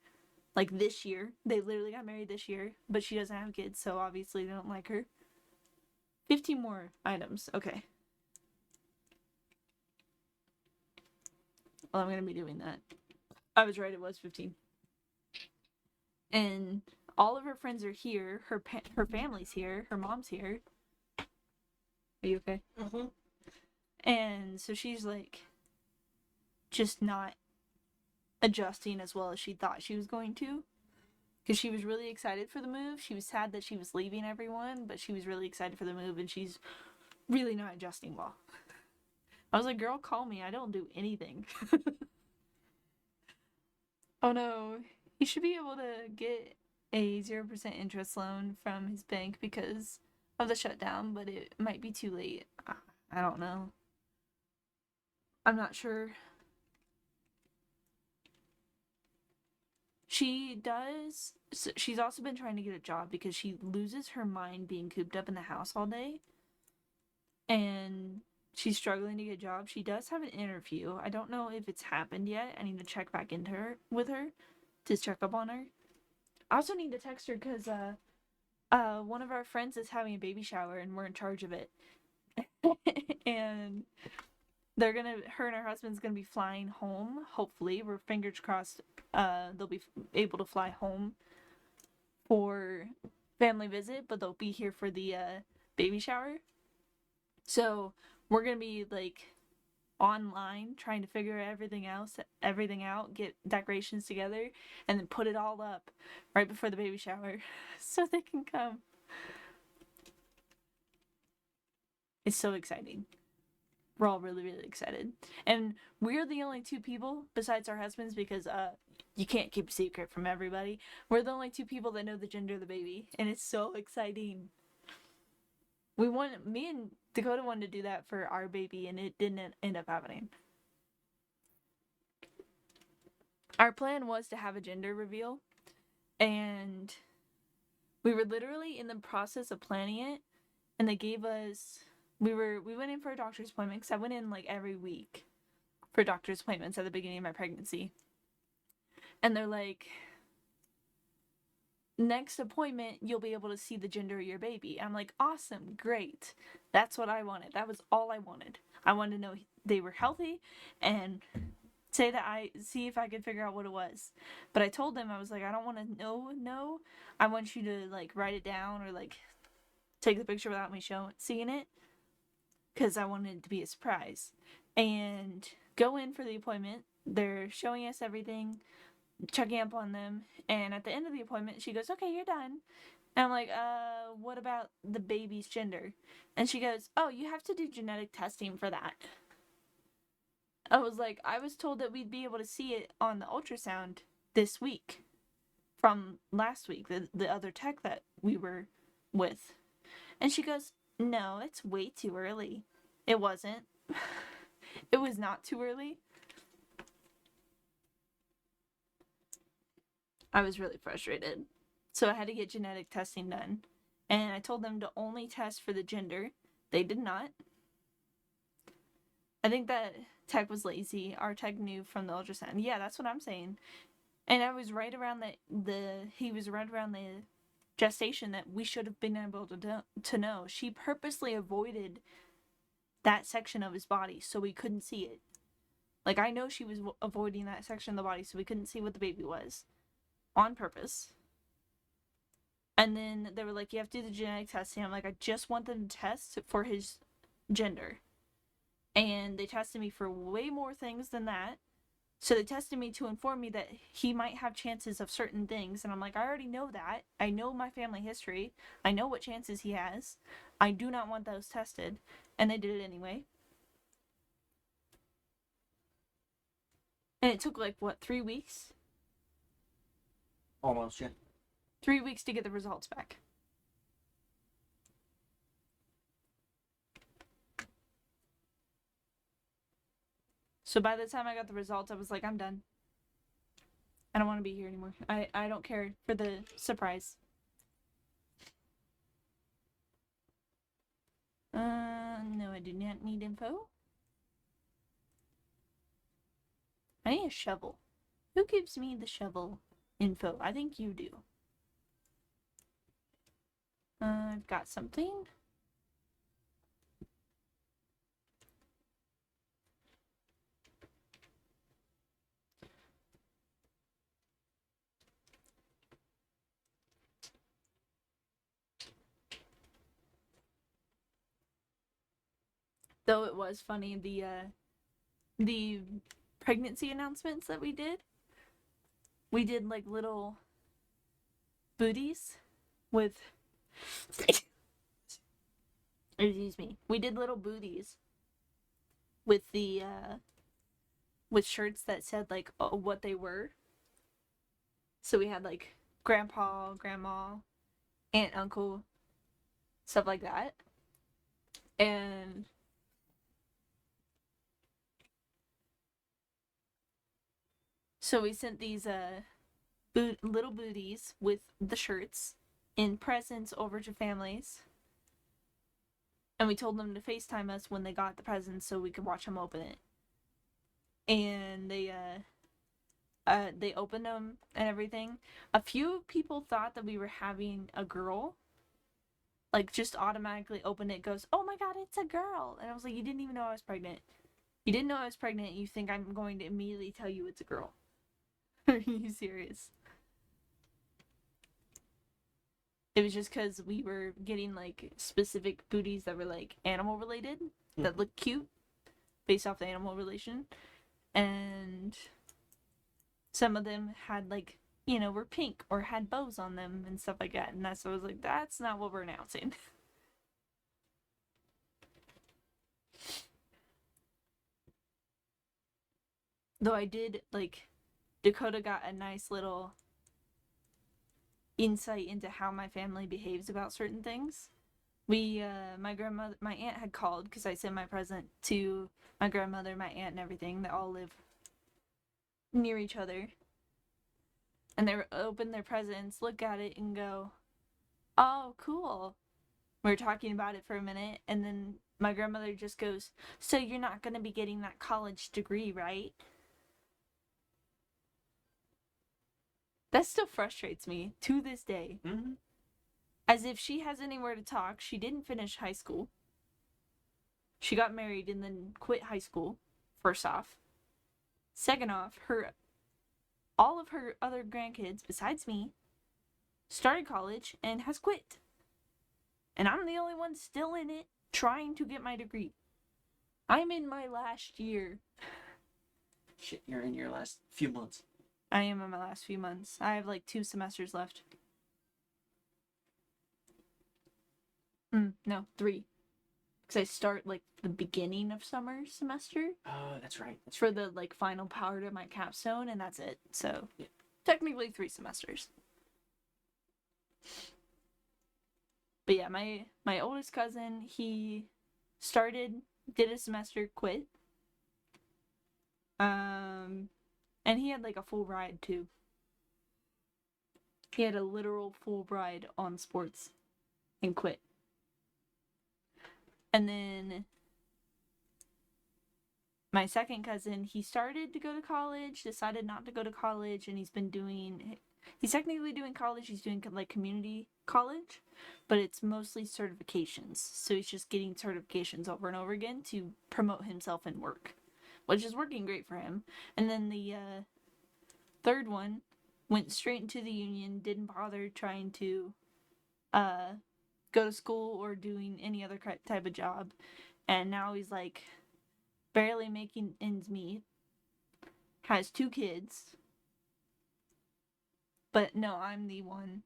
Like this year. They literally got married this year. But she doesn't have kids, so obviously they don't like her. 15 more items. Okay. Well, I'm going to be doing that. I was right, it was 15. And all of her friends are here. Her family's here. Her mom's here. Are you okay? Mm-hmm. And so she's like, just not adjusting as well as she thought she was going to, because she was really excited for the move. She was sad that she was leaving everyone, but she was really excited for the move, and she's really not adjusting well. I was like, girl, call me. I don't do anything. Oh no, he should be able to get a 0% interest loan from his bank because of the shutdown, but it might be too late. I don't know. I'm not sure. She's also been trying to get a job because she loses her mind being cooped up in the house all day. and she's struggling to get a job. She does have an interview. I don't know if it's happened yet. I need to check back into her with her to check up on her. I also need to text her because one of our friends is having a baby shower and we're in charge of it. And her and her husband's gonna be flying home. Hopefully, we're fingers crossed. They'll be able to fly home for family visit, but they'll be here for the baby shower. So we're gonna be like online trying to figure everything out, get decorations together, and then put it all up right before the baby shower so they can come. It's so exciting. We're all really, really excited. And we're the only two people, besides our husbands, because you can't keep a secret from everybody. We're the only two people that know the gender of the baby, and it's so exciting. Me and Dakota wanted to do that for our baby, and it didn't end up happening. Our plan was to have a gender reveal, and we were literally in the process of planning it, and they gave us... We went in for a doctor's appointment, because I went in like every week for doctor's appointments at the beginning of my pregnancy. And they're like, next appointment, you'll be able to see the gender of your baby. I'm like, awesome, great. That's what I wanted. That was all I wanted. I wanted to know they were healthy and see if I could figure out what it was. But I told them, I was like, I don't want to know. I want you to like write it down or like take the picture without me seeing it. Because I wanted it to be a surprise. And go in for the appointment. They're showing us everything, checking up on them. And at the end of the appointment, she goes, okay, you're done. And I'm like, what about the baby's gender? And she goes, oh, you have to do genetic testing for that. I was like, I was told that we'd be able to see it on the ultrasound this week from last week, the other tech that we were with. And she goes, no, it's way too early. It wasn't. It was not too early. I was really frustrated. So I had to get genetic testing done. And I told them to only test for the gender. They did not. I think that tech was lazy. Our tech knew from the ultrasound. Yeah, that's what I'm saying. And I was right around he was right around the gestation that we should have been able to know. She purposely avoided that section of his body so we couldn't see it. Like, I know she was avoiding that section of the body so we couldn't see what the baby was. On purpose. And then they were like, you have to do the genetic testing. I'm like, I just want them to test for his gender. And they tested me for way more things than that. So they tested me to inform me that he might have chances of certain things. And I'm like, I already know that. I know my family history. I know what chances he has. I do not want those tested. And they did it anyway. And it took like, 3 weeks? Almost, yeah. 3 weeks to get the results back. So by the time I got the results, I was like, I'm done. I don't want to be here anymore. I don't care for the surprise. No, I do not need info. I need a shovel. Who gives me the shovel info? I think you do. I've got something. Though it was funny, the pregnancy announcements that we did like little booties with excuse me. We did little booties with the with shirts that said like what they were. So we had like grandpa, grandma, aunt, uncle, stuff like that. And so we sent these little booties with the shirts in presents over to families. And we told them to FaceTime us when they got the presents so we could watch them open it. And they opened them and everything. A few people thought that we were having a girl. Like, just automatically opened it, goes, "Oh my god, it's a girl!" And I was like, you didn't even know I was pregnant. You didn't know I was pregnant, you think I'm going to immediately tell you it's a girl. Are you serious? It was just because we were getting, like, specific booties that were, like, animal related, that looked cute, based off the animal relation. And some of them had, like, you know, were pink or had bows on them and stuff like that. And that's, so I was like, that's not what we're announcing. Though I did, like, Dakota got a nice little insight into how my family behaves about certain things. My grandmother, my aunt had called because I sent my present to my grandmother, my aunt, and everything. They all live near each other. And they open their presents, look at it, and go, "Oh, cool." We were talking about it for a minute, and then my grandmother just goes, "So you're not going to be getting that college degree, right?" That still frustrates me to this day. Mm-hmm. As if she has anywhere to talk. She didn't finish high school. She got married and then quit high school, first off. Second off, all of her other grandkids, besides me, started college and has quit. And I'm the only one still in it, trying to get my degree. I'm in my last year. Shit, you're in your last few months. I am in my last few months. I have like 2 semesters left. No, 3. Because I start like the beginning of summer semester. Oh, that's right. That's for the like final part of my capstone, and that's it. So yeah. Technically 3 semesters. But yeah, my oldest cousin, he did a semester, quit. And he had like a full ride too. He had a literal full ride on sports and quit. And then my second cousin, he started to go to college, decided not to go to college, and he's technically doing college, he's doing like community college, but it's mostly certifications. So he's just getting certifications over and over again to promote himself in work, which is working great for him. And then the third one went straight into the union, didn't bother trying to go to school or doing any other type of job, and now he's like barely making ends meet, has 2 kids. But no, I'm the one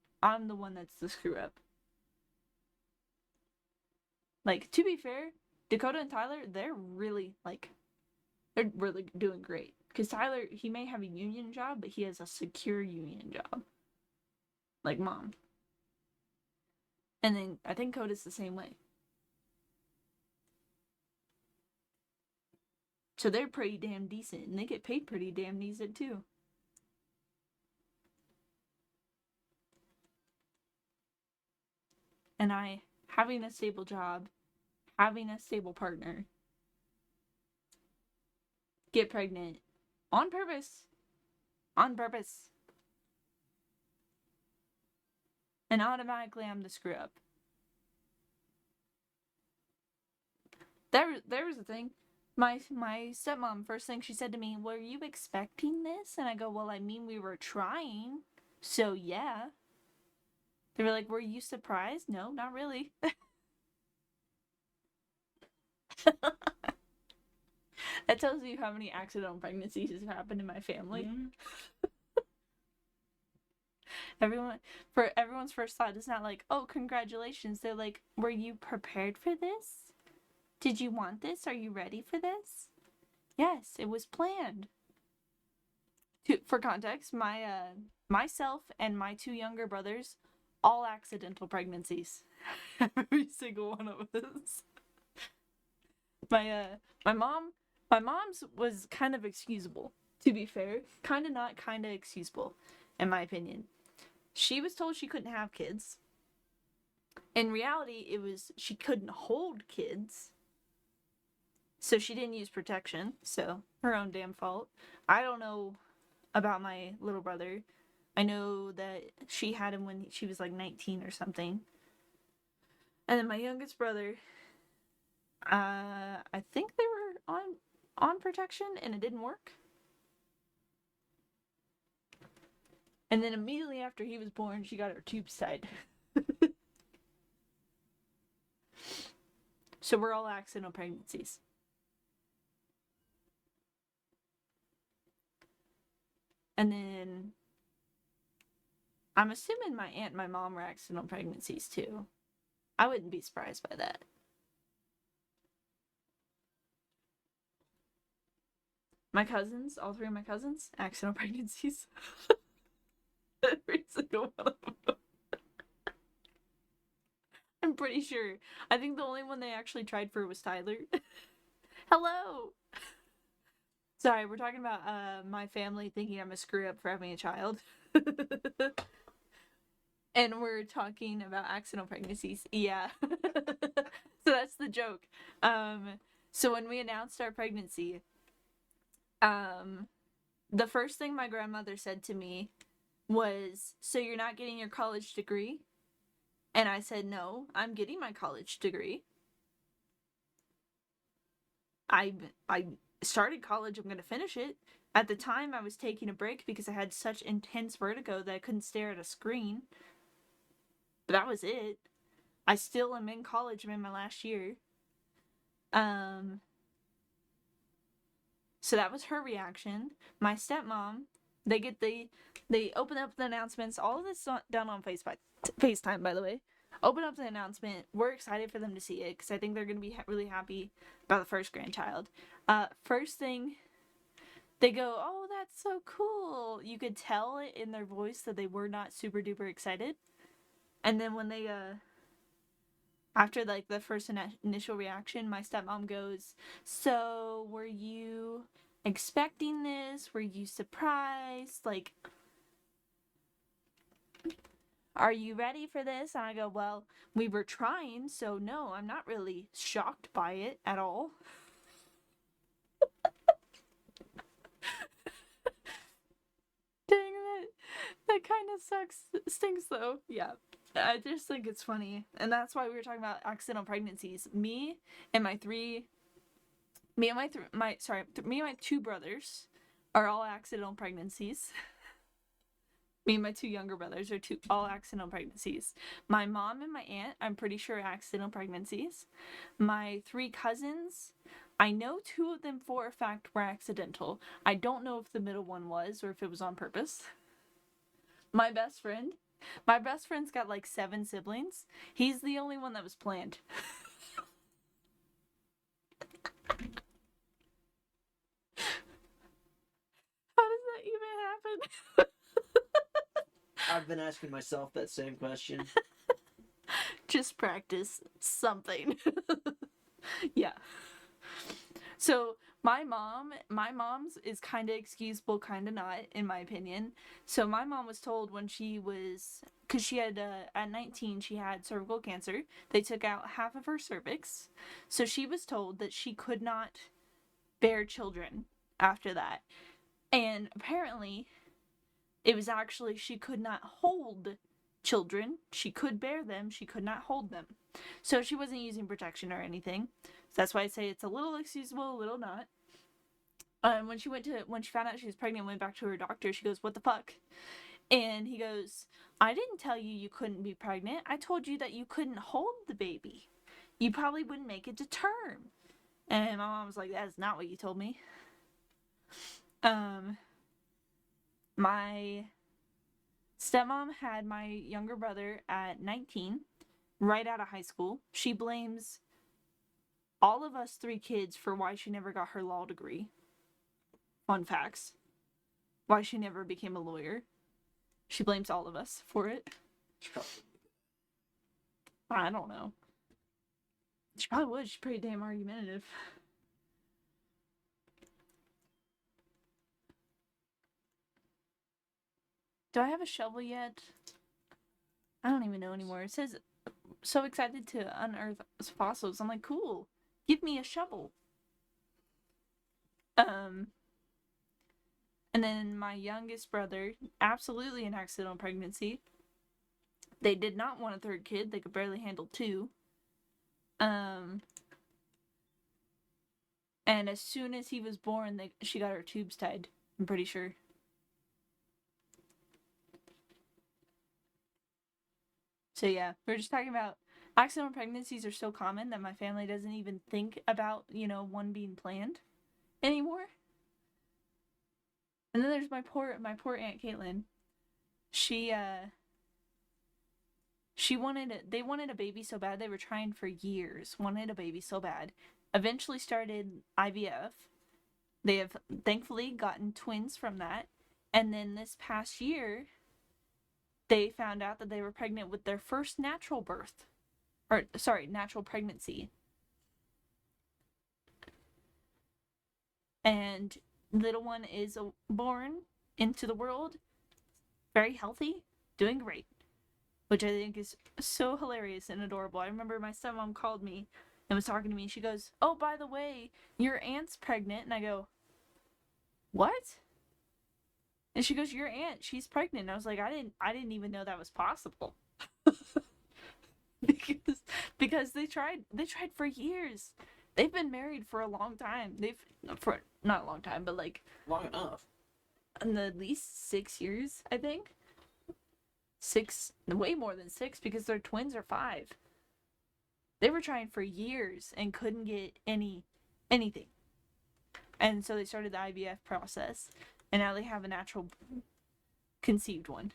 that's the screw up. Like, to be fair, Dakota and Tyler, they're really doing great. Because Tyler, he may have a union job, but he has a secure union job. Like Mom. And then I think Coda's the same way. So they're pretty damn decent, and they get paid pretty damn decent too. And having a stable job, having a stable partner, get pregnant on purpose. On purpose. And automatically I'm the screw up. There was a thing. My stepmom, first thing she said to me, "Were you expecting this?" And I go, "Well, I mean, we were trying. So, yeah." They were like, "Were you surprised?" "No, not really." That tells you how many accidental pregnancies have happened in my family. Mm-hmm. Everyone's first thought is not like, "Oh, congratulations." They're like, "Were you prepared for this? Did you want this? Are you ready for this?" Yes, it was planned. For context, myself and my 2 younger brothers, all accidental pregnancies. Every single one of us. My mom's was kind of excusable, to be fair. Kind of not, kind of excusable, in my opinion. She was told she couldn't have kids. In reality, it was she couldn't hold kids. So she didn't use protection, so her own damn fault. I don't know about my little brother. I know that she had him when she was like 19 or something. And then my youngest brother, I think they were on protection and it didn't work. And then immediately after he was born, she got her tubes tied. So we're all accidental pregnancies. And then I'm assuming my aunt and my mom were accidental pregnancies too. I wouldn't be surprised by that. My cousins, all three of my cousins, accidental pregnancies. Every single one of them. I'm pretty sure. I think the only one they actually tried for was Tyler. Hello! Sorry, we're talking about my family thinking I'm a screw up for having a child. And we're talking about accidental pregnancies. Yeah. So that's the joke. So when we announced our pregnancy, the first thing my grandmother said to me was, "So you're not getting your college degree?" And I said, "No, I'm getting my college degree. I started college, I'm going to finish it." At the time, I was taking a break because I had such intense vertigo that I couldn't stare at a screen. But that was it. I still am in college. I'm in my last year. So that was her reaction. My stepmom, they open up the announcements. All of this done on FaceTime, by the way. Open up the announcement. We're excited for them to see it because I think they're going to be really happy about the first grandchild. First thing, they go, "Oh, that's so cool." You could tell it in their voice that they were not super duper excited. And then when they, after like the first initial reaction, my stepmom goes, "So were you expecting this? Were you surprised? Like, are you ready for this?" And I go, "Well, we were trying, so no, I'm not really shocked by it at all." Dang it. That kind of stinks though. Yeah. I just think it's funny. And that's why we were talking about accidental pregnancies. Me and my two brothers are all accidental pregnancies. Me and my two younger brothers are all accidental pregnancies. My mom and my aunt, I'm pretty sure, accidental pregnancies. My three cousins, I know two of them for a fact were accidental. I don't know if the middle one was or if it was on purpose. My best friend's got like 7 siblings. He's the only one that was planned. How does that even happen? I've been asking myself that same question. Just practice something. Yeah. So my mom's is kind of excusable, kind of not, in my opinion. So my mom was told when because she had, at 19, she had cervical cancer. They took out half of her cervix. So she was told that she could not bear children after that. And apparently, it was actually she could not hold children. She could bear them, she could not hold them. So she wasn't using protection or anything. So that's why I say it's a little excusable, a little not. When she found out she was pregnant, went back to her doctor. She goes, "What the fuck?" And he goes, "I didn't tell you you couldn't be pregnant. I told you that you couldn't hold the baby. You probably wouldn't make it to term." And my mom was like, "That is not what you told me." My stepmom had my younger brother at 19, right out of high school. She blames all of us 3 kids for why she never got her law degree. Fun facts. Why she never became a lawyer. She blames all of us for it. I don't know. She probably would. She's pretty damn argumentative. Do I have a shovel yet? I don't even know anymore. It says so excited to unearth fossils. I'm like, cool, give me a shovel. And then my youngest brother, absolutely an accidental pregnancy. They did not want a third kid. They could barely handle two. And as soon as he was born, she got her tubes tied. I'm pretty sure. So yeah, we're just talking about accidental pregnancies are so common that my family doesn't even think about, one being planned anymore. And then there's my poor Aunt Caitlin. They wanted a baby so bad. They were trying for years, wanted a baby so bad. Eventually started IVF. They have thankfully gotten twins from that. And then this past year, they found out that they were pregnant with their first natural birth. Natural pregnancy. And little one is born into the world, very healthy, doing great, which I think is so hilarious and adorable. I remember my stepmom called me and was talking to me. She goes, "Oh, by the way, your aunt's pregnant." And I go, "What?" And she goes, "Your aunt, she's pregnant." And I was like, I didn't even know that was possible. because they tried for years. They've been married for a long time. For not a long time, but like long enough. In at least 6 years, I think. 6, way more than 6, because their twins are 5. They were trying for years and couldn't get anything. And so they started the IVF process, and now they have a natural conceived one,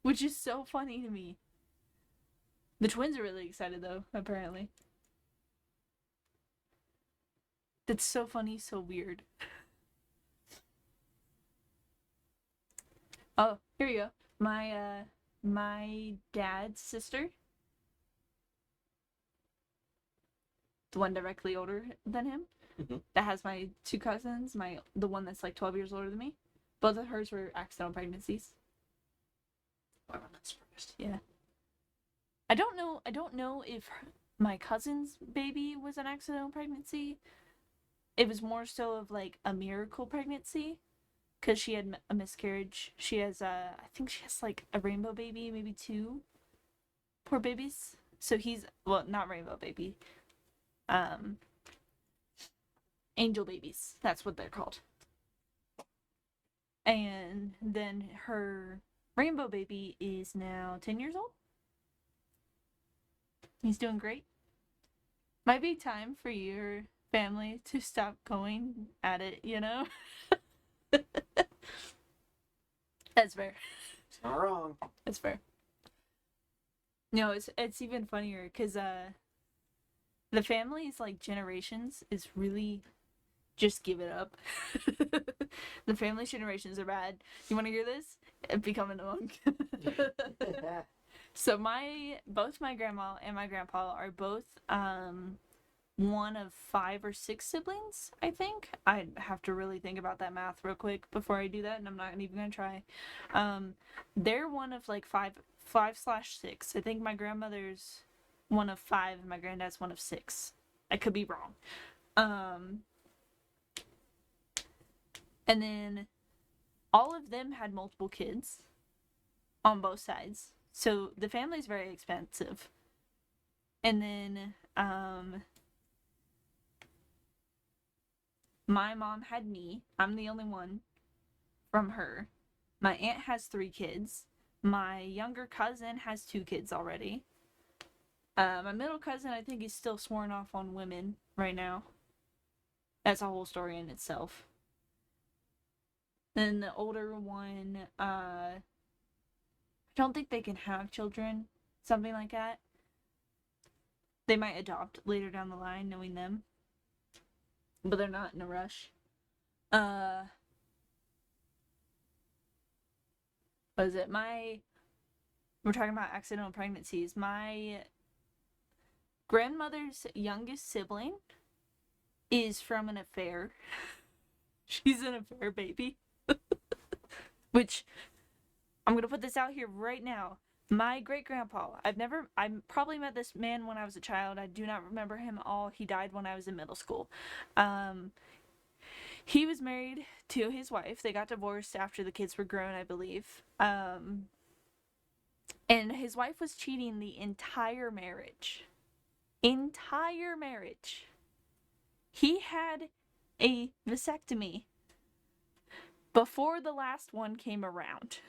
which is so funny to me. The twins are really excited though, apparently. That's so funny, so weird. Oh, here you go. My dad's sister, the one directly older than him, that has my 2 cousins, the one that's like 12 years older than me. Both of hers were accidental pregnancies. Wow, I'm not surprised. Yeah. I don't know if my cousin's baby was an accidental pregnancy. It was more so of like a miracle pregnancy, because she had a miscarriage. She has I think she has like a rainbow baby, maybe 2 poor babies. So he's, well, not rainbow baby, angel babies, that's what they're called. And then her rainbow baby is now 10 years old. He's doing great. Might be time for your family to stop going at it, That's fair. It's not wrong. That's fair. No, it's even funnier because the family's like generations is really just give it up. The family's generations are bad. You want to hear this? Becoming a monk. So both my grandma and my grandpa are both one of 5 or 6 siblings, I think. I'd have to really think about that math real quick before I do that, and I'm not even gonna try. They're one of like 5/6. I think my grandmother's one of 5 and my granddad's one of 6. I could be wrong. And then all of them had multiple kids on both sides. So the family's very expensive. And then my mom had me. I'm the only one from her. My aunt has 3 kids. My younger cousin has 2 kids already. My middle cousin, I think, is still sworn off on women right now. That's a whole story in itself. Then the older one, I don't think they can have children. Something like that. They might adopt later down the line, knowing them. But they're not in a rush. What is it? We're talking about accidental pregnancies. My grandmother's youngest sibling is from an affair. She's an affair baby. Which, I'm gonna put this out here right now. My great grandpa. I probably met this man when I was a child. I do not remember him at all. He died when I was in middle school. Um, he was married to his wife. They got divorced after the kids were grown, I believe. And his wife was cheating the entire marriage. Entire marriage. He had a vasectomy before the last one came around.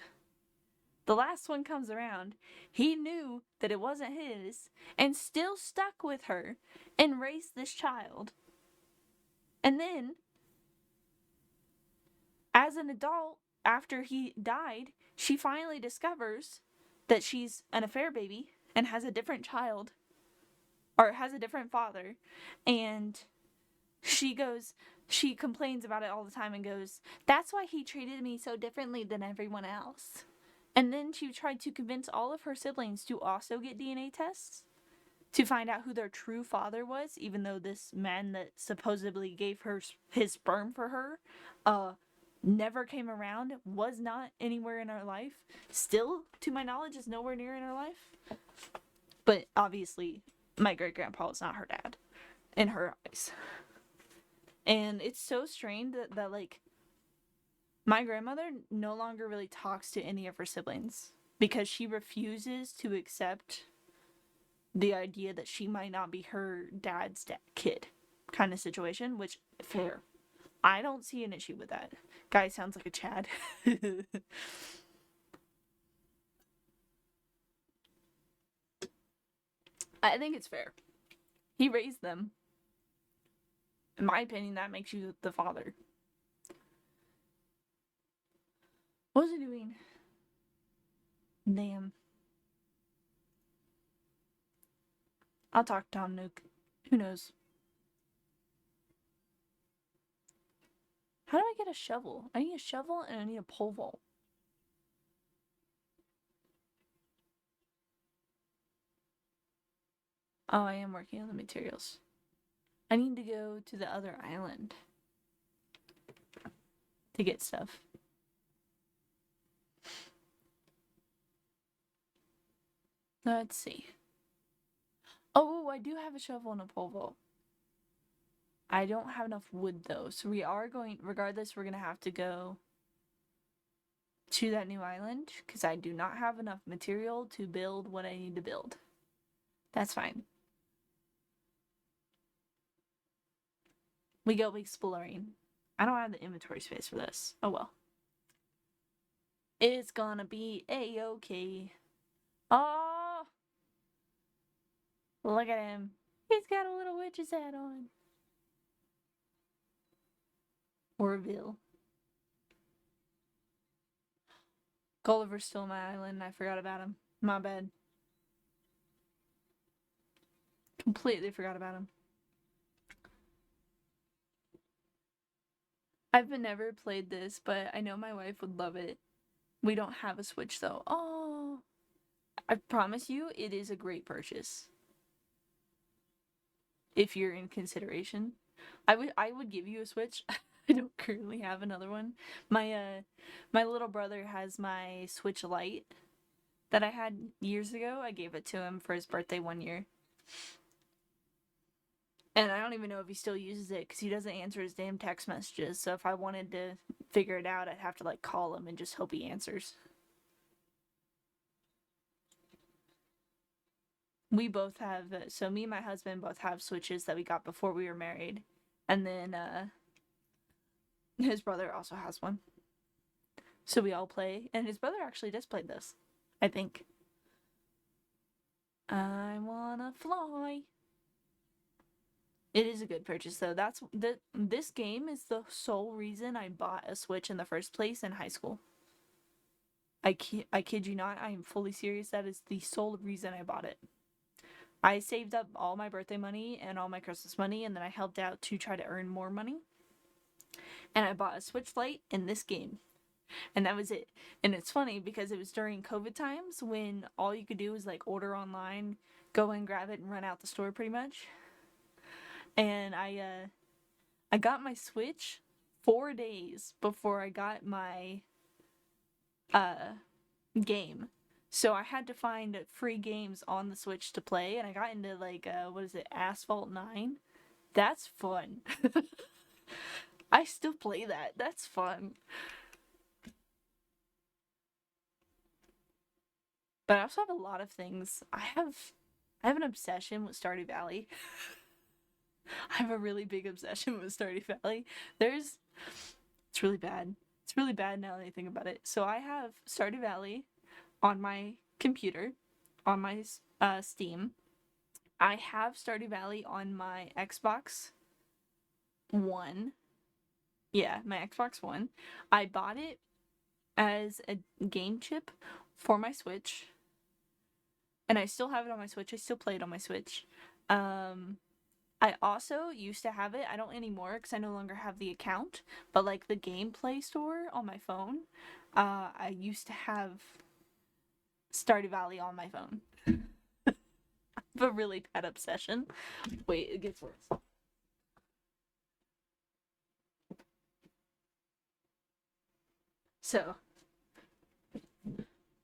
The last one comes around, he knew that it wasn't his and still stuck with her and raised this child. And then, as an adult, after he died, she finally discovers that she's an affair baby and has a different child, or has a different father. And she complains about it all the time and goes, "That's why he treated me so differently than everyone else." And then she tried to convince all of her siblings to also get DNA tests to find out who their true father was, even though this man that supposedly gave her his sperm for her never came around, was not anywhere in her life. Still, to my knowledge, is nowhere near in her life. But obviously, my great-grandpa is not her dad in her eyes. And it's so strange that like, my grandmother no longer really talks to any of her siblings because she refuses to accept the idea that she might not be her dad's kid kind of situation, which, fair. I don't see an issue with that. Guy sounds like a Chad. I think it's fair. He raised them. In my opinion, that makes you the father. What was he doing? Damn. I'll talk to Tom Nook. Who knows? How do I get a shovel? I need a shovel and I need a pole vault. Oh, I am working on the materials. I need to go to the other island to get stuff. Let's see. Oh, I do have a shovel and a pole vault. I don't have enough wood though, so we are going, regardless, we're gonna have to go to that new island because I do not have enough material to build what I need to build. That's fine. We go exploring. I don't have the inventory space for this. Oh well. It's gonna be a-okay. Oh! Look at him. He's got a little witch's hat on. Orville. Gulliver's still on my island. I forgot about him. My bad. Completely forgot about him. I've never played this, but I know my wife would love it. We don't have a Switch though. Oh, I promise you, it is a great purchase. If you're in consideration, I would give you a Switch. I don't currently have another one. My little brother has my Switch Lite that I had years ago. I gave it to him for his birthday one year. And I don't even know if he still uses it because he doesn't answer his damn text messages. So if I wanted to figure it out, I'd have to like call him and just hope he answers. We both have, so me and my husband both have Switches that we got before we were married. And then his brother also has one. So we all play. And his brother actually just played this, I think. I wanna fly. It is a good purchase though. This game is the sole reason I bought a Switch in the first place in high school. I kid you not, I am fully serious. That is the sole reason I bought it. I saved up all my birthday money and all my Christmas money, and then I helped out to try to earn more money. And I bought a Switch Lite in this game. And that was it. And it's funny because it was during COVID times when all you could do was like order online, go and grab it and run out the store pretty much. And I got my Switch 4 days before I got my game. So I had to find free games on the Switch to play, and I got into like what is it, Asphalt 9? That's fun. I still play that. That's fun. But I also have a lot of things. I have an obsession with Stardew Valley. I have a really big obsession with Stardew Valley. It's really bad. It's really bad now that I think about it. So I have Stardew Valley on my computer, on my Steam. I have Stardew Valley on my Xbox One. Yeah, my Xbox One. I bought it as a game chip for my Switch, and I still have it on my Switch. I still play it on my Switch. I also used to have it. I don't anymore because I no longer have the account. But like the gameplay store on my phone, I used to have Stardew Valley on my phone. A really bad obsession. Wait, it gets worse. So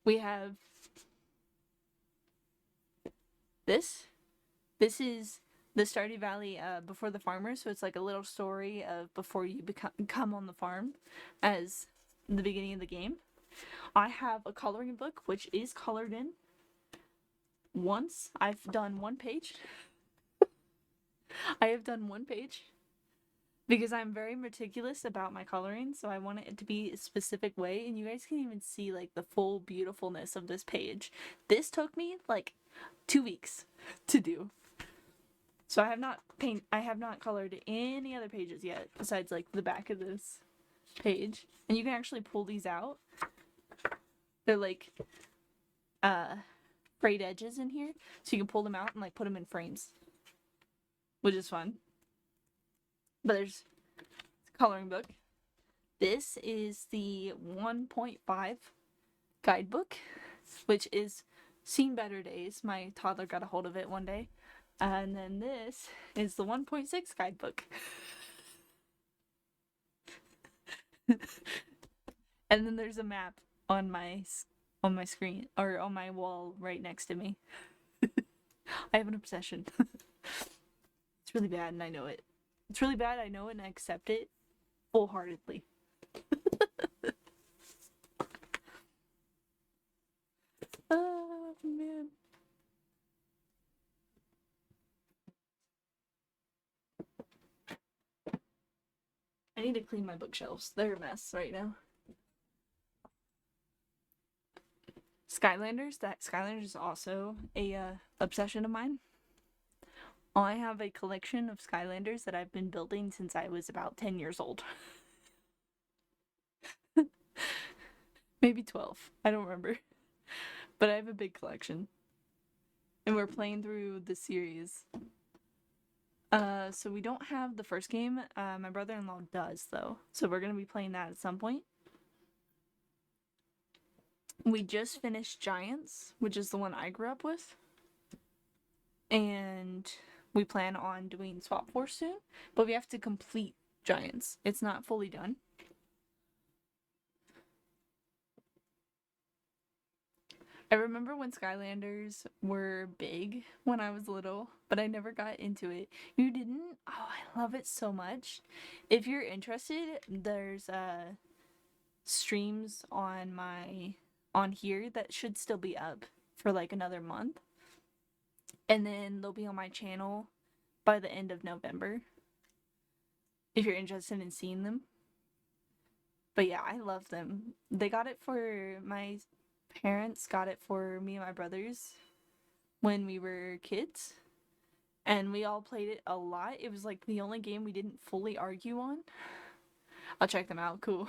we have this. This is the Stardew Valley before the farmer, so it's like a little story of before you come on the farm as the beginning of the game. I have a coloring book which is colored in. Once I've done one page. I have done one page because I'm very meticulous about my coloring, so I want it to be a specific way, and you guys can even see like the full beautifulness of this page. This took me like 2 weeks to do. So I have not colored any other pages yet besides like the back of this page. And you can actually pull these out. They're like frayed edges in here, so you can pull them out and like put them in frames, which is fun. But there's a coloring book. This is the 1.5 guidebook, which is seen better days. My toddler got a hold of it one day. And then this is the 1.6 guidebook. And then there's a map on my screen, or on my wall right next to me. I have an obsession. It's really bad and I know it. It's really bad, I know it, and I accept it wholeheartedly. Oh man. I need to clean my bookshelves. They're a mess right now. Skylanders. Skylanders is also a obsession of mine. I have a collection of Skylanders that I've been building since I was about 10 years old. Maybe 12. I don't remember. But I have a big collection. And we're playing through the series. So we don't have the first game. My brother-in-law does, though. So we're going to be playing that at some point. We just finished Giants, which is the one I grew up with. And we plan on doing Swap Force soon. But we have to complete Giants. It's not fully done. I remember when Skylanders were big when I was little, but I never got into it. You didn't? Oh, I love it so much. If you're interested, there's streams on here that should still be up for like another month. And then they'll be on my channel by the end of November. If you're interested in seeing them. But yeah, I love them. They got it for my parents got it for me and my brothers when we were kids, and we all played it a lot. It was like the only game we didn't fully argue on. I'll check them out. Cool.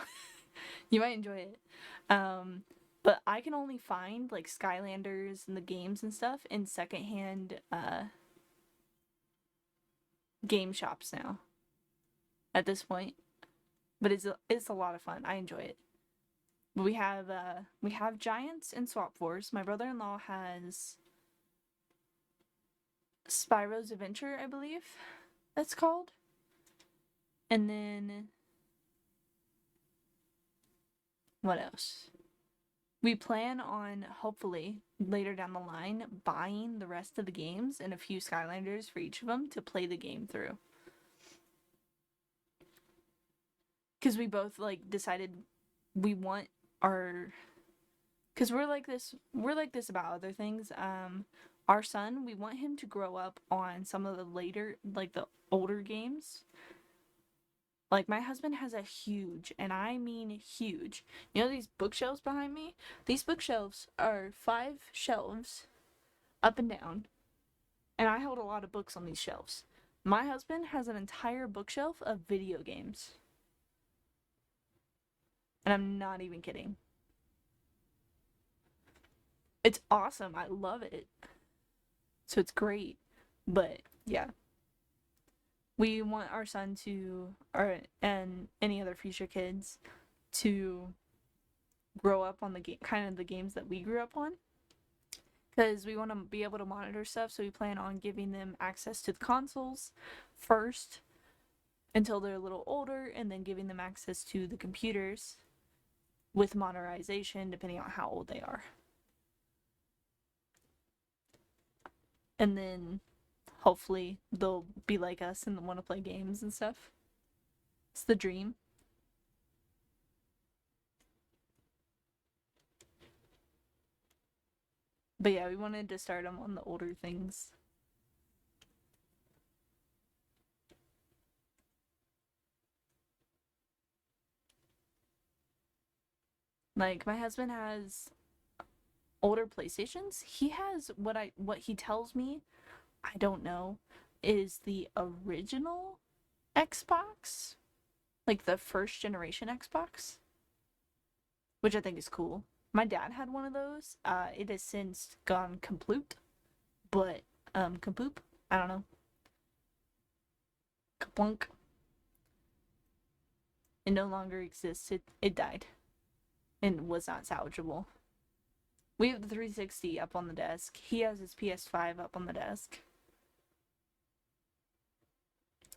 You might enjoy it. But I can only find like Skylanders and the games and stuff in secondhand game shops now at this point. But it's a lot of fun. I enjoy it. We have Giants and Swap Force. My brother-in-law has Spyro's Adventure, I believe that's called. And then what else? We plan on, hopefully, later down the line, buying the rest of the games and a few Skylanders for each of them to play the game through. Because we both, like, decided we want our... Because we're like this about other things. Our son, we want him to grow up on some of the later, like, the older games. Like, my husband has a huge, and I mean huge, you know these bookshelves behind me? These bookshelves are 5 shelves up and down, and I hold a lot of books on these shelves. My husband has an entire bookshelf of video games. And I'm not even kidding. It's awesome. I love it. So it's great. But yeah. We want our son to, and any other future kids, to grow up on the kind of the games that we grew up on. Because we want to be able to monitor stuff, so we plan on giving them access to the consoles first until they're a little older, and then giving them access to the computers with monitorization depending on how old they are. And then hopefully they'll be like us and want to play games and stuff. It's the dream. But yeah, we wanted to start them on the older things. Like, my husband has older PlayStations. He has what he tells me, I don't know, is the original Xbox. Like the first generation Xbox. Which I think is cool. My dad had one of those. It has since gone kaput. But, kapoop? I don't know. Kaplunk. It no longer exists. It died. And was not salvageable. We have the 360 up on the desk. He has his PS5 up on the desk.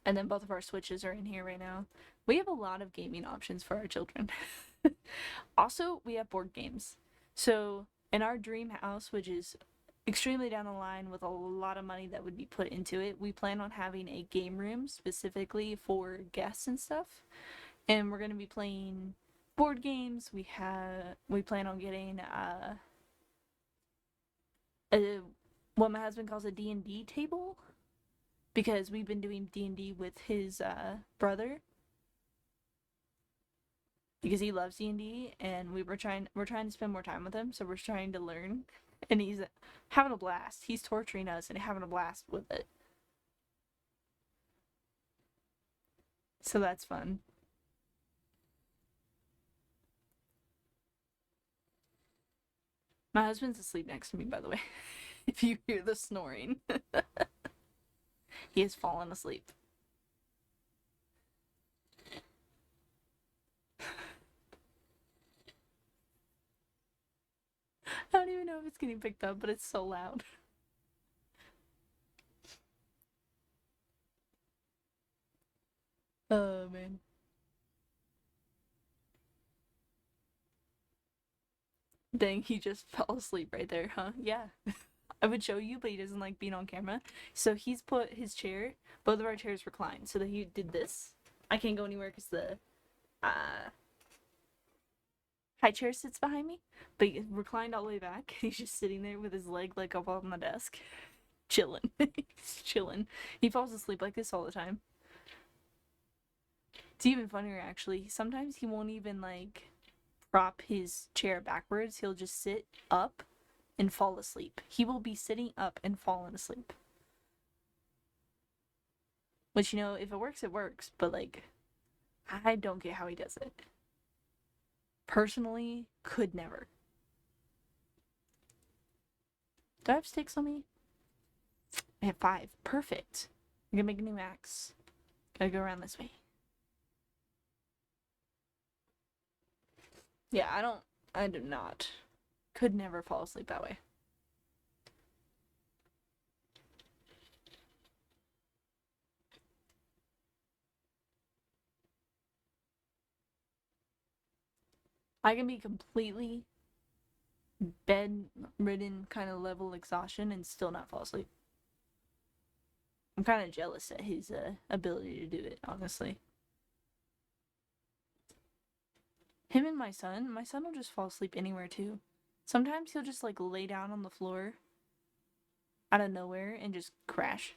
And then both of our Switches are in here right now. We have a lot of gaming options for our children. Also, we have board games. So, in our dream house, which is extremely down the line with a lot of money that would be put into it, we plan on having a game room specifically for guests and stuff. And we're going to be playing board games. We plan on getting what my husband calls a D&D table, because we've been doing D&D with his brother, because he loves D&D, and we're trying to spend more time with him, so we're trying to learn, and he's having a blast. He's torturing us and having a blast with it. So that's fun. My husband's asleep next to me, by the way. If you hear the snoring. He has fallen asleep. I don't even know if it's getting picked up, but it's so loud. Oh, man. Dang, he just fell asleep right there, huh? Yeah. I would show you, but he doesn't like being on camera. So he's put his chair, both of our chairs reclined, so that he did this. I can't go anywhere because the high chair sits behind me, but he reclined all the way back. He's just sitting there with his leg like up on the desk, chilling. He's chilling. He falls asleep like this all the time. It's even funnier, actually. Sometimes he won't even like prop his chair backwards. He'll just sit up and fall asleep. He will be sitting up and falling asleep. Which, you know, if it works, it works. But, like, I don't get how he does it. Personally, could never. Do I have sticks on me? I have 5. Perfect. I'm gonna make a new axe. Gotta go around this way. Yeah, I do not. Could never fall asleep that way. I can be completely bedridden kind of level exhaustion and still not fall asleep. I'm kind of jealous at his ability to do it, honestly. Him and my son will just fall asleep anywhere too. Sometimes he'll just like lay down on the floor out of nowhere and just crash.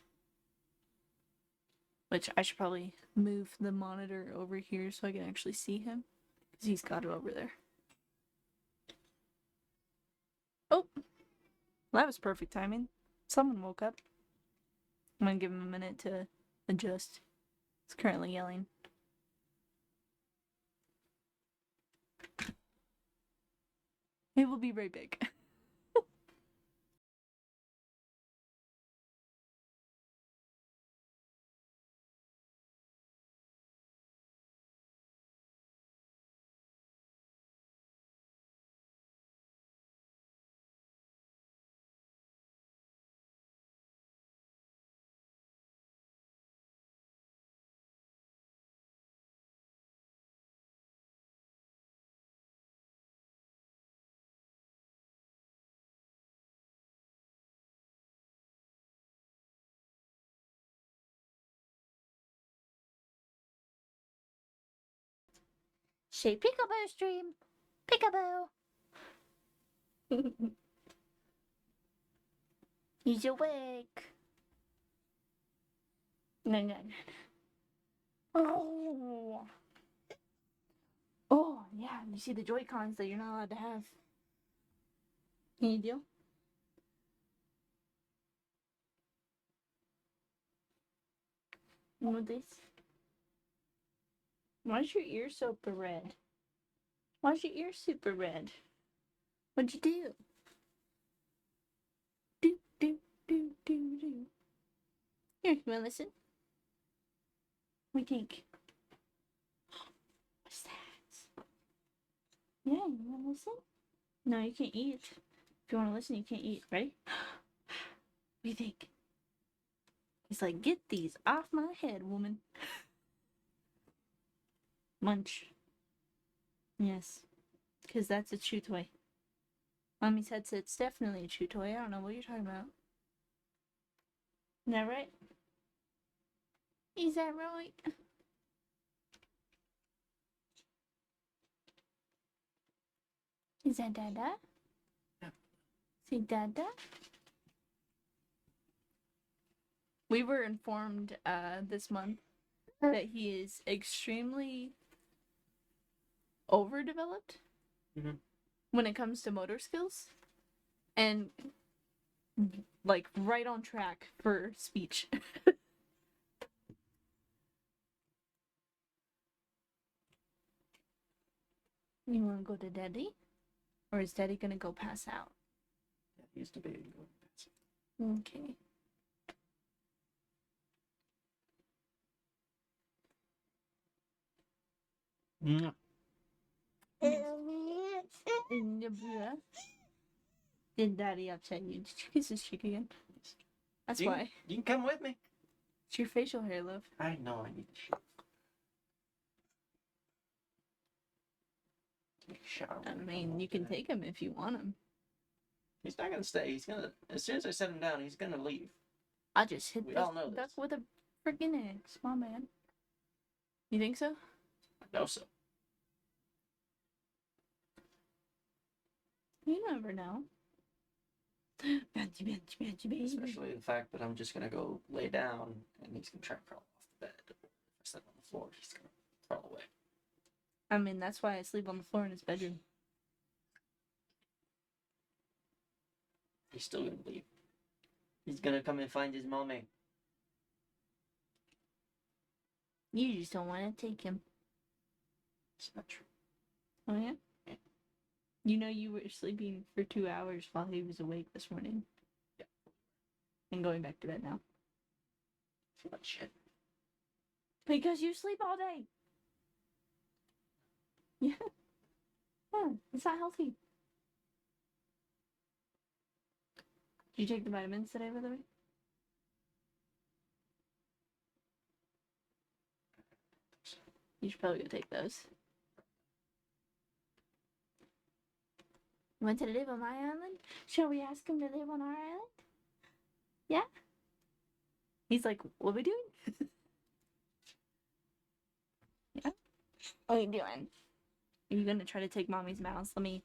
Which I should probably move the monitor over here so I can actually see him. Because he's got it over there. Oh! Well, that was perfect timing. Someone woke up. I'm gonna give him a minute to adjust. He's currently yelling. It will be right back. Say Peekaboo stream! Peekaboo! He's awake! No, no, no. Oh! Oh, yeah, you see the Joy-Cons that you're not allowed to have. Can you deal? You want this? Why is your ear so red? Why is your ear super red? What'd you do? Do, do, do, do, do. Here, you wanna listen? What do you think? What's that? Yeah, you wanna listen? No, you can't eat. If you wanna listen, you can't eat. Ready? What do you think? He's like, get these off my head, woman. Munch. Yes. Because that's a chew toy. Mommy's headset's definitely a chew toy. I don't know what you're talking about. Is that right? Is that right? Is that Dada? Yeah. Say Dada? We were informed this month that he is extremely overdeveloped when it comes to motor skills and like right on track for speech. You want to go to Daddy? Or is Daddy gonna go pass out? Yeah, he used to be. Okay. Mm. Did Daddy upset you? Did you kiss his cheek again? That's You- why. You can come with me. It's your facial hair, love. I know I need to shave. Take a shower. I mean, you can take him if you want him. He's not gonna stay. He's gonna. As soon as I set him down, he's gonna leave. I just hit We this all know duck this. with a freaking axe, my man. You think so? I know so. You never know. Benji, Benji, Benji, Benji. Especially the fact that I'm just gonna go lay down and he's gonna try and crawl off the bed. If I sit on the floor, he's gonna crawl away. I mean, that's why I sleep on the floor in his bedroom. He's still gonna leave. He's gonna come and find his mommy. You just don't want to take him. It's not true. Oh, yeah? Yeah. You know you were sleeping for 2 hours while he was awake this morning. Yeah. And going back to bed now. What shit? Because you sleep all day. Yeah. Yeah, it's not healthy. Did you take the vitamins today, by the way? You should probably go take those. Want to live on my island? Shall we ask him to live on our island? Yeah? He's like, what are we doing? Yeah? What are you doing? Are you gonna try to take mommy's mouse? Let me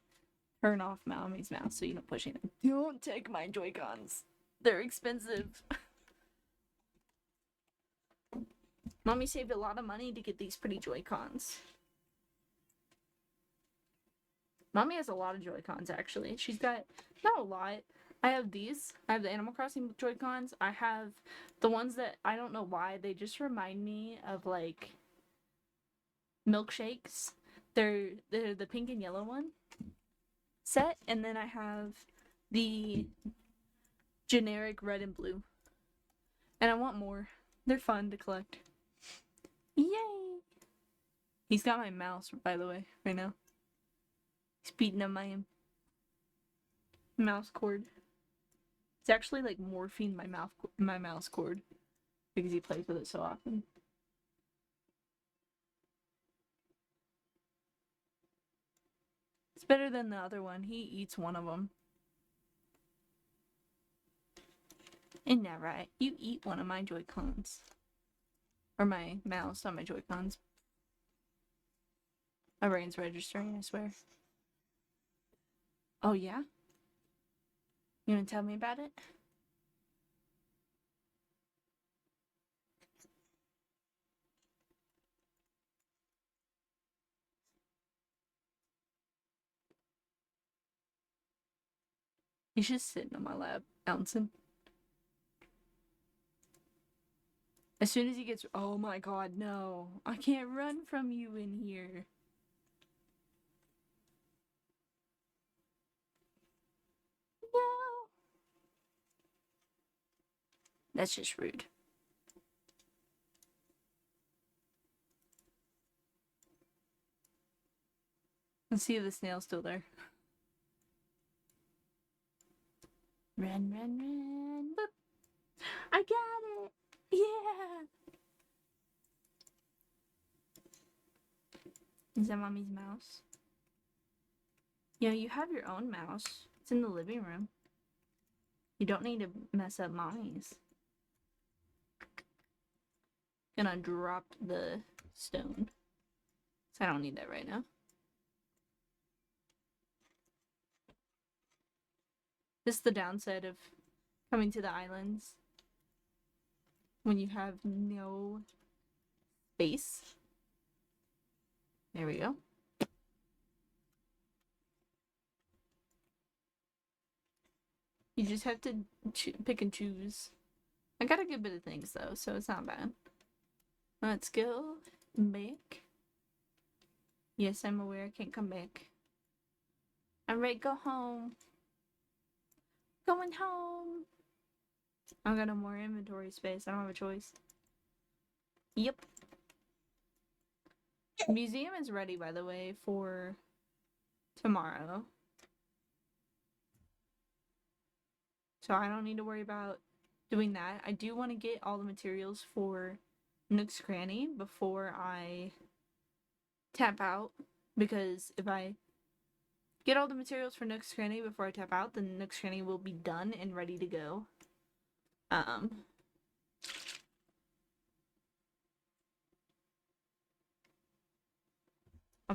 turn off mommy's mouse so you don't push it. Don't take my Joy-Cons. They're expensive. Mommy saved a lot of money to get these pretty Joy-Cons. Mommy has a lot of Joy-Cons, actually. She's got, not a lot. I have these. I have the Animal Crossing Joy-Cons. I have the ones that, I don't know why, they just remind me of, like, milkshakes. They're the pink and yellow one set. And then I have the generic red and blue. And I want more. They're fun to collect. Yay! He's got my mouse, by the way, right now. He's beating up my mouse cord. It's actually like morphine my mouse cord because he plays with it so often. It's better than the other one. He eats one of them. Isn't that right? You eat one of my Joy-Cons. Or my mouse, not my Joy-Cons. My brain's registering, I swear. Oh, yeah? You wanna tell me about it? He's just sitting on my lap, bouncing. As soon as he gets, oh my god, no. I can't run from you in here. No. That's just rude. Let's see if the snail's still there. Run, run, run. Boop. I got it. Yeah. Is that mommy's mouse? You know, you have your own mouse. It's in the living room. You don't need to mess up mommy's. Gonna drop the stone. So I don't need that right now. This is the downside of coming to the islands when you have no space. There we go. You just have to pick and choose. I got a good bit of things though, so it's not bad. Let's go back. Yes, I'm aware I can't come back. I'm ready to go home. Going home. I got no more inventory space. I don't have a choice. Yep. The museum is ready, by the way, for tomorrow. So I don't need to worry about doing that. I do want to get all the materials for Nook's Cranny before I tap out. Because if I get all the materials for Nook's Cranny before I tap out, then Nook's Cranny will be done and ready to go. I'll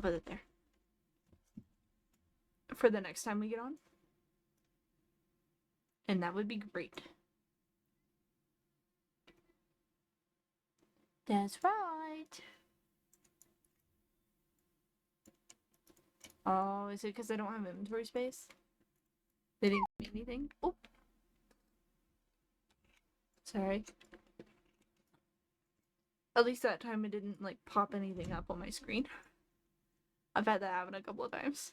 put it there. For the next time we get on. And that would be great. That's right. Oh, is it because I don't have inventory space? They didn't give me anything? Oh. Sorry. At least that time it didn't, like, pop anything up on my screen. I've had that happen a couple of times.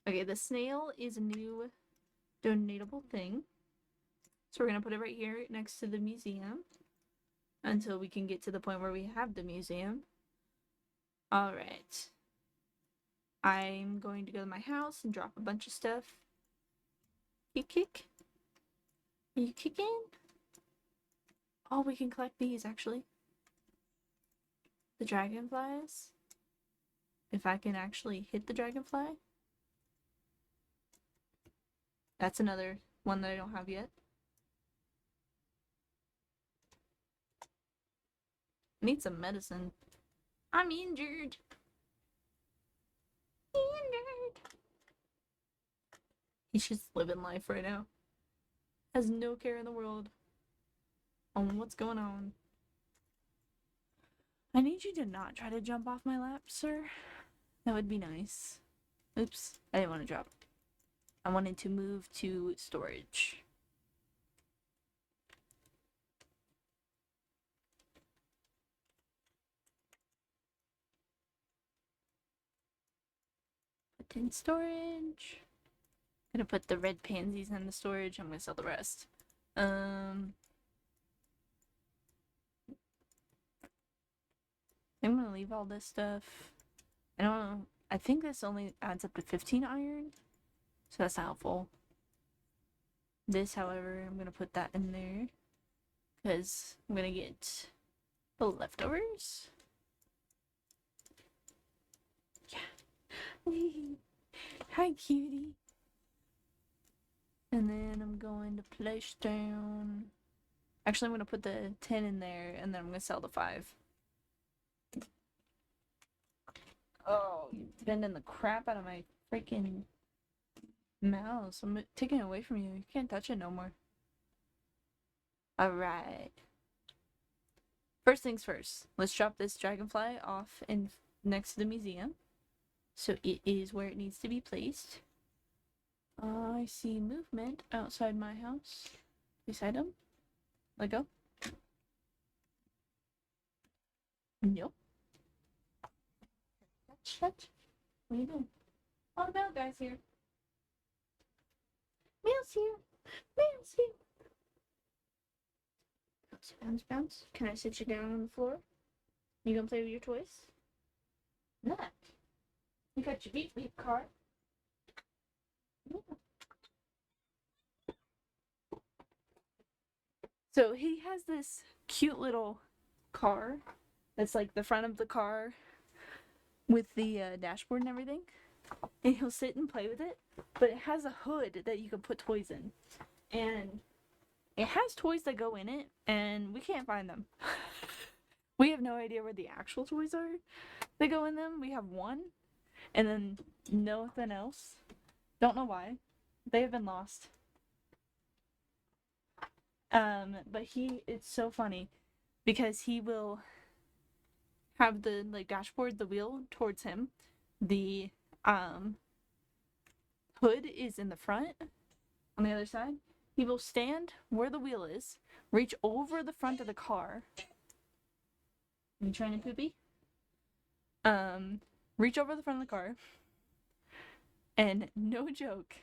Okay, the snail is a new donatable thing. So we're gonna put it right here next to the museum. Until we can get to the point where we have the museum. Alright. I'm going to go to my house and drop a bunch of stuff. You kick? Are you kicking? Oh, we can collect these actually. The dragonflies. If I can actually hit the dragonfly. That's another one that I don't have yet. I need some medicine. I'm injured. Injured. He's just living life right now. Has no care in the world on what's going on. I need you to not try to jump off my lap, sir. That would be nice. Oops, I didn't want to drop. I wanted to move to storage. Put in storage. Gonna put the red pansies in the storage. I'm gonna sell the rest. I'm gonna leave all this stuff. I don't know. I think this only adds up to 15 iron, so that's not helpful. This, however, I'm gonna put that in there because I'm gonna get the leftovers. Yeah. Hi, cutie. And then I'm going to place down. Actually, I'm gonna put the 10 in there, and then I'm gonna sell the 5. Oh, you're bending the crap out of my freaking mouse. I'm taking it away from you. You can't touch it no more. Alright. First things first. Let's drop this dragonfly off in next to the museum. So it is where it needs to be placed. I see movement outside my house. Beside him. Let go. Nope. Touch. What are you doing? Oh, the mail guy's here. Mail's here. Mail's here. Bounce, bounce, bounce. Can I sit you down on the floor? You gonna play with your toys? No. You got your beep beep car. Yeah. So he has this cute little car that's like the front of the car with the dashboard and everything. And he'll sit and play with it, but it has a hood that you can put toys in. And it has toys that go in it, and we can't find them. We have no idea where the actual toys are that go in them. We have one, and then nothing else. Don't know why. They have been lost. But it's so funny because he will have the like dashboard, the wheel towards him. The hood is in the front on the other side. He will stand where the wheel is, reach over the front of the car. Are you trying to poopy? Reach over the front of the car. And no joke,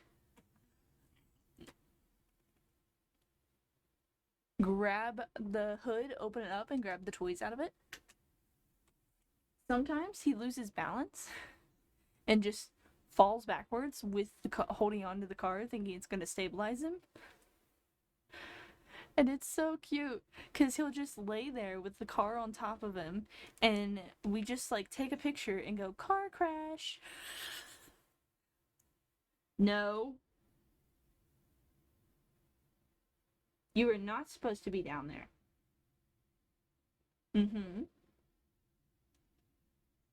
grab the hood, open it up, and grab the toys out of it. Sometimes he loses balance and just falls backwards with the holding onto the car, thinking it's going to stabilize him. And it's so cute because he'll just lay there with the car on top of him, and we just like take a picture and go, car crash. No. You are not supposed to be down there.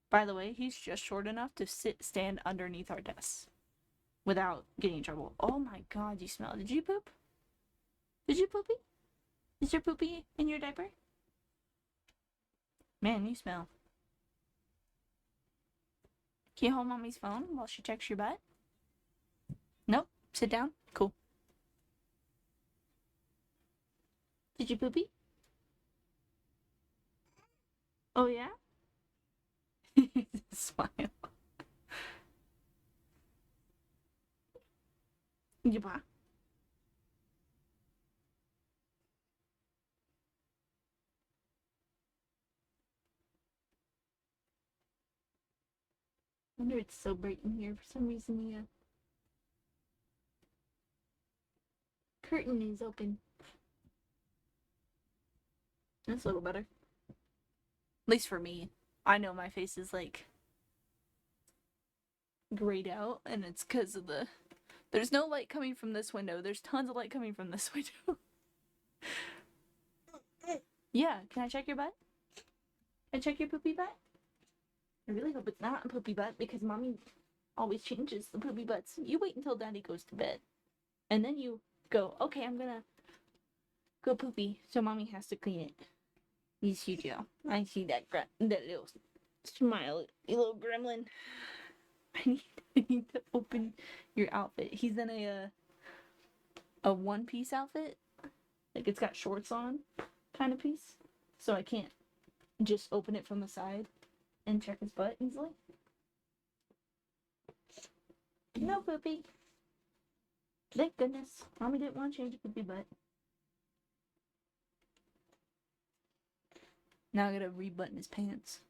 By the way, he's just short enough to stand underneath our desks without getting in trouble. Oh my god, you smell. Did you poop? Did you poopy? Is there poopy in your diaper? Man, you smell. Can you hold mommy's phone while she checks your butt? Nope. Sit down. Cool. Did you poopy? Oh yeah? Smile. Yeah. I wonder it's so bright in here for some reason. The curtain is open. That's a little better. At least for me. I know my face is like grayed out, and it's because of the There's no light coming from this window. There's tons of light coming from this window. Yeah, can I check your butt? Can I check your poopy butt? I really hope it's not a poopy butt because mommy always changes the poopy butts. You wait until daddy goes to bed. And then you go, okay, I'm gonna go poopy, so mommy has to clean it. Yes, you do. I see that little smile, you little gremlin. I need to open your outfit. He's in a one-piece outfit. Like it's got shorts on kind of piece. So I can't just open it from the side and check his butt easily. No poopy. Thank goodness. Mommy didn't want to change the poopy butt. Now I gotta rebutton his pants.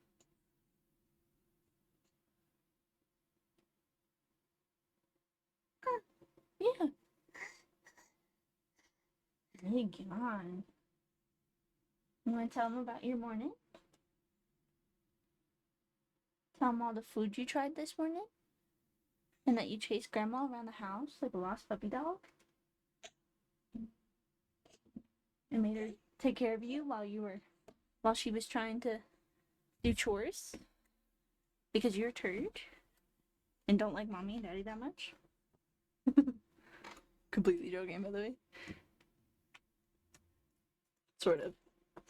Yeah. Hey, on. You wanna tell him about your morning? Tell him all the food you tried this morning? And that you chased grandma around the house like a lost puppy dog? And made her take care of you while she was trying to do chores? Because you're a turd? And don't like mommy and daddy that much? Completely joking, by the way. Sort of.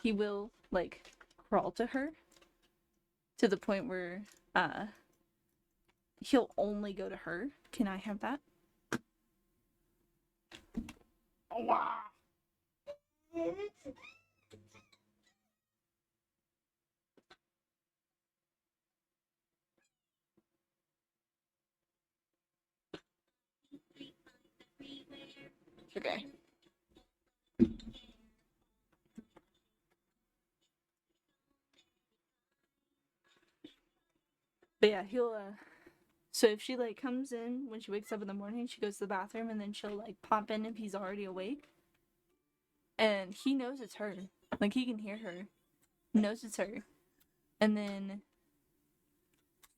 He will, like, crawl to her to the point where, he'll only go to her. Can I have that? Oh, wow. Okay. But yeah, he'll so if she like comes in when she wakes up in the morning, she goes to the bathroom and then she'll like pop in if he's already awake. And he knows it's her. Like he can hear her. He knows it's her. And then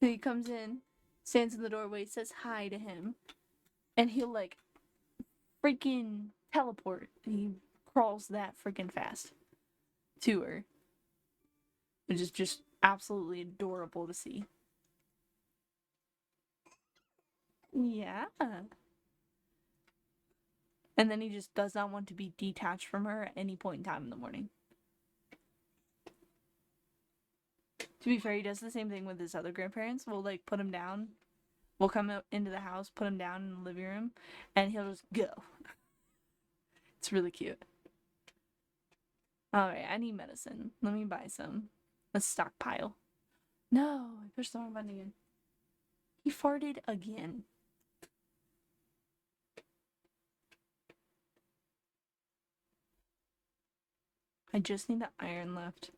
he comes in, stands in the doorway, says hi to him, and he'll like freaking teleport. He crawls that freaking fast to her. Which is just absolutely adorable to see. Yeah. And then he just does not want to be detached from her at any point in time in the morning. To be fair, he does the same thing with his other grandparents. We'll like put him down. We'll come out into the house, put him down in the living room, and he'll just go. It's really cute. Alright, I need medicine. Let me buy some. Let's stockpile. No, I pushed the wrong button again. He farted again. I just need the iron left.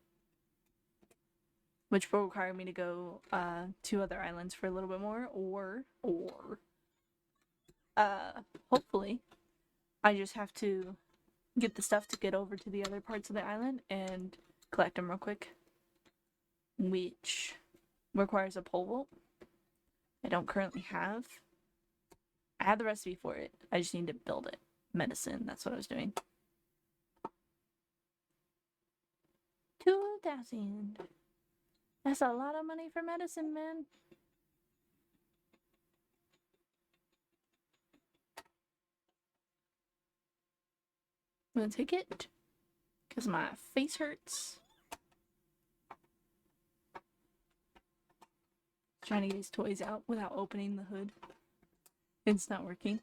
Which will require me to go to other islands for a little bit more, or hopefully I just have to get the stuff to get over to the other parts of the island and collect them real quick. Which requires a pole vault. I don't currently have. I have the recipe for it. I just need to build it. Medicine, that's what I was doing. 2,000. That's a lot of money for medicine, man. I'm gonna take it because my face hurts. Trying to get his toys out without opening the hood. It's not working.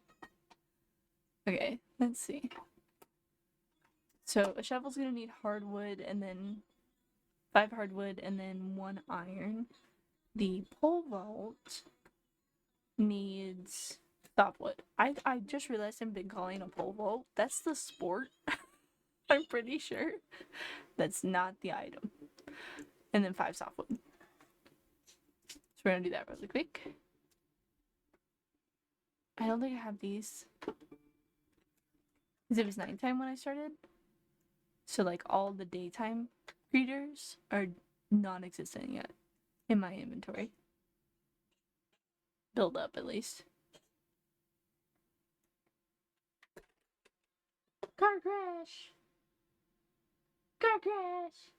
Okay, let's see. So a shovel's gonna need hardwood and then 5 hardwood and then 1 iron. The pole vault needs softwood. I just realized I've been calling a pole vault. That's the sport. I'm pretty sure. That's not the item. And then 5 softwood. So we're gonna do that really quick. I don't think I have these. Because it was nighttime when I started. So like all the daytime creatures are non-existent yet in my inventory. Build up at least. Car crash! Car crash!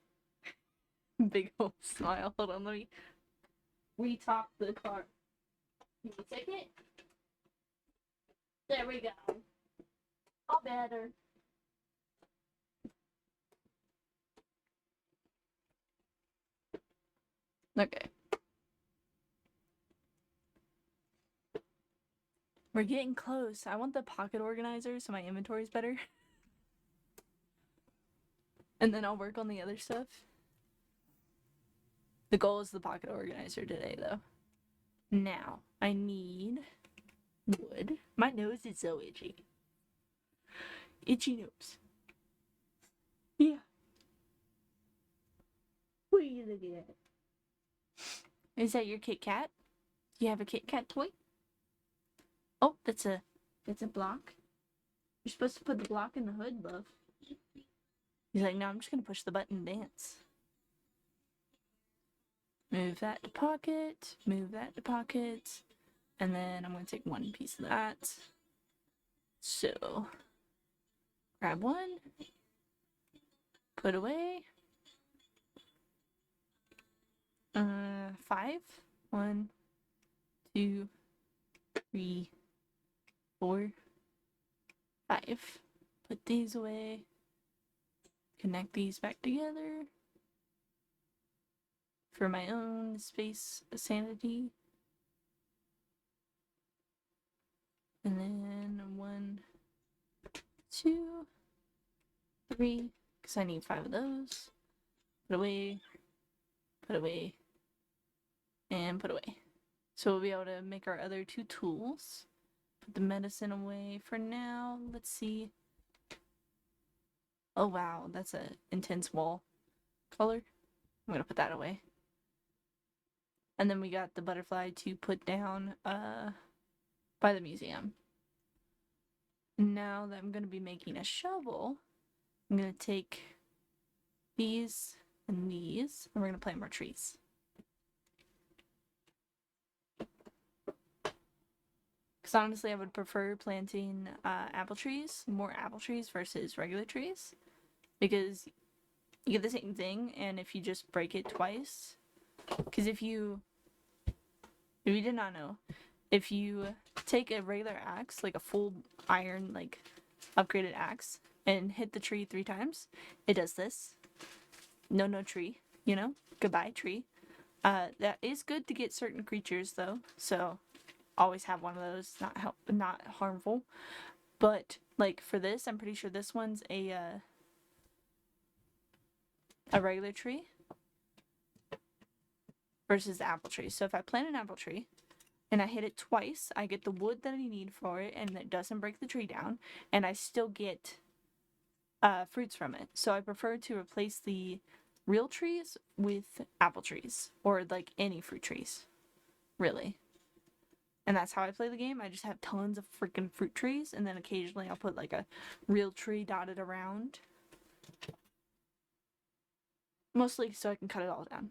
Big old smile. Hold on, let me retop the car. Give me a second. There we go. All better. Okay. We're getting close. I want the pocket organizer so my inventory is better. And then I'll work on the other stuff. The goal is the pocket organizer today, though. Now, I need wood. My nose is so itchy. Itchy nose. Yeah. What are you looking at? Is that your Kit Kat? Do you have a Kit Kat toy? Oh, that's a block. You're supposed to put the block in the hood, love. He's like, no, I'm just gonna push the button and dance. Move that to pocket, move that to pocket, and then I'm gonna take one piece of that. So, grab one, put away. 5. 1, 2, 3, 4, 5. Put these away. Connect these back together. For my own space sanity. And then 1, 2, 3. Because I need 5 of those. Put away. Put away. And put away. So we'll be able to make our other 2 tools. Put the medicine away for now. Let's see. Oh wow, that's an intense wall color. I'm gonna put that away. And then we got the butterfly to put down by the museum. Now that I'm gonna be making a shovel, I'm gonna take these and these, and we're gonna plant more trees. Because honestly, I would prefer planting apple trees, more apple trees versus regular trees. Because you get the same thing, and if you just break it twice, because if you did not know, if you take a regular axe, like a full iron, like upgraded axe, and hit the tree 3 times, it does this. No tree, you know? Goodbye, tree. That is good to get certain creatures, though, so always have one of those, not harmful. But, like, for this, I'm pretty sure this one's a regular tree versus the apple tree. So if I plant an apple tree and I hit it twice, I get the wood that I need for it, and it doesn't break the tree down, and I still get fruits from it. So I prefer to replace the real trees with apple trees, or like any fruit trees, really. And that's how I play the game. I just have tons of freaking fruit trees, and then occasionally I'll put like a real tree dotted around. Mostly so I can cut it all down.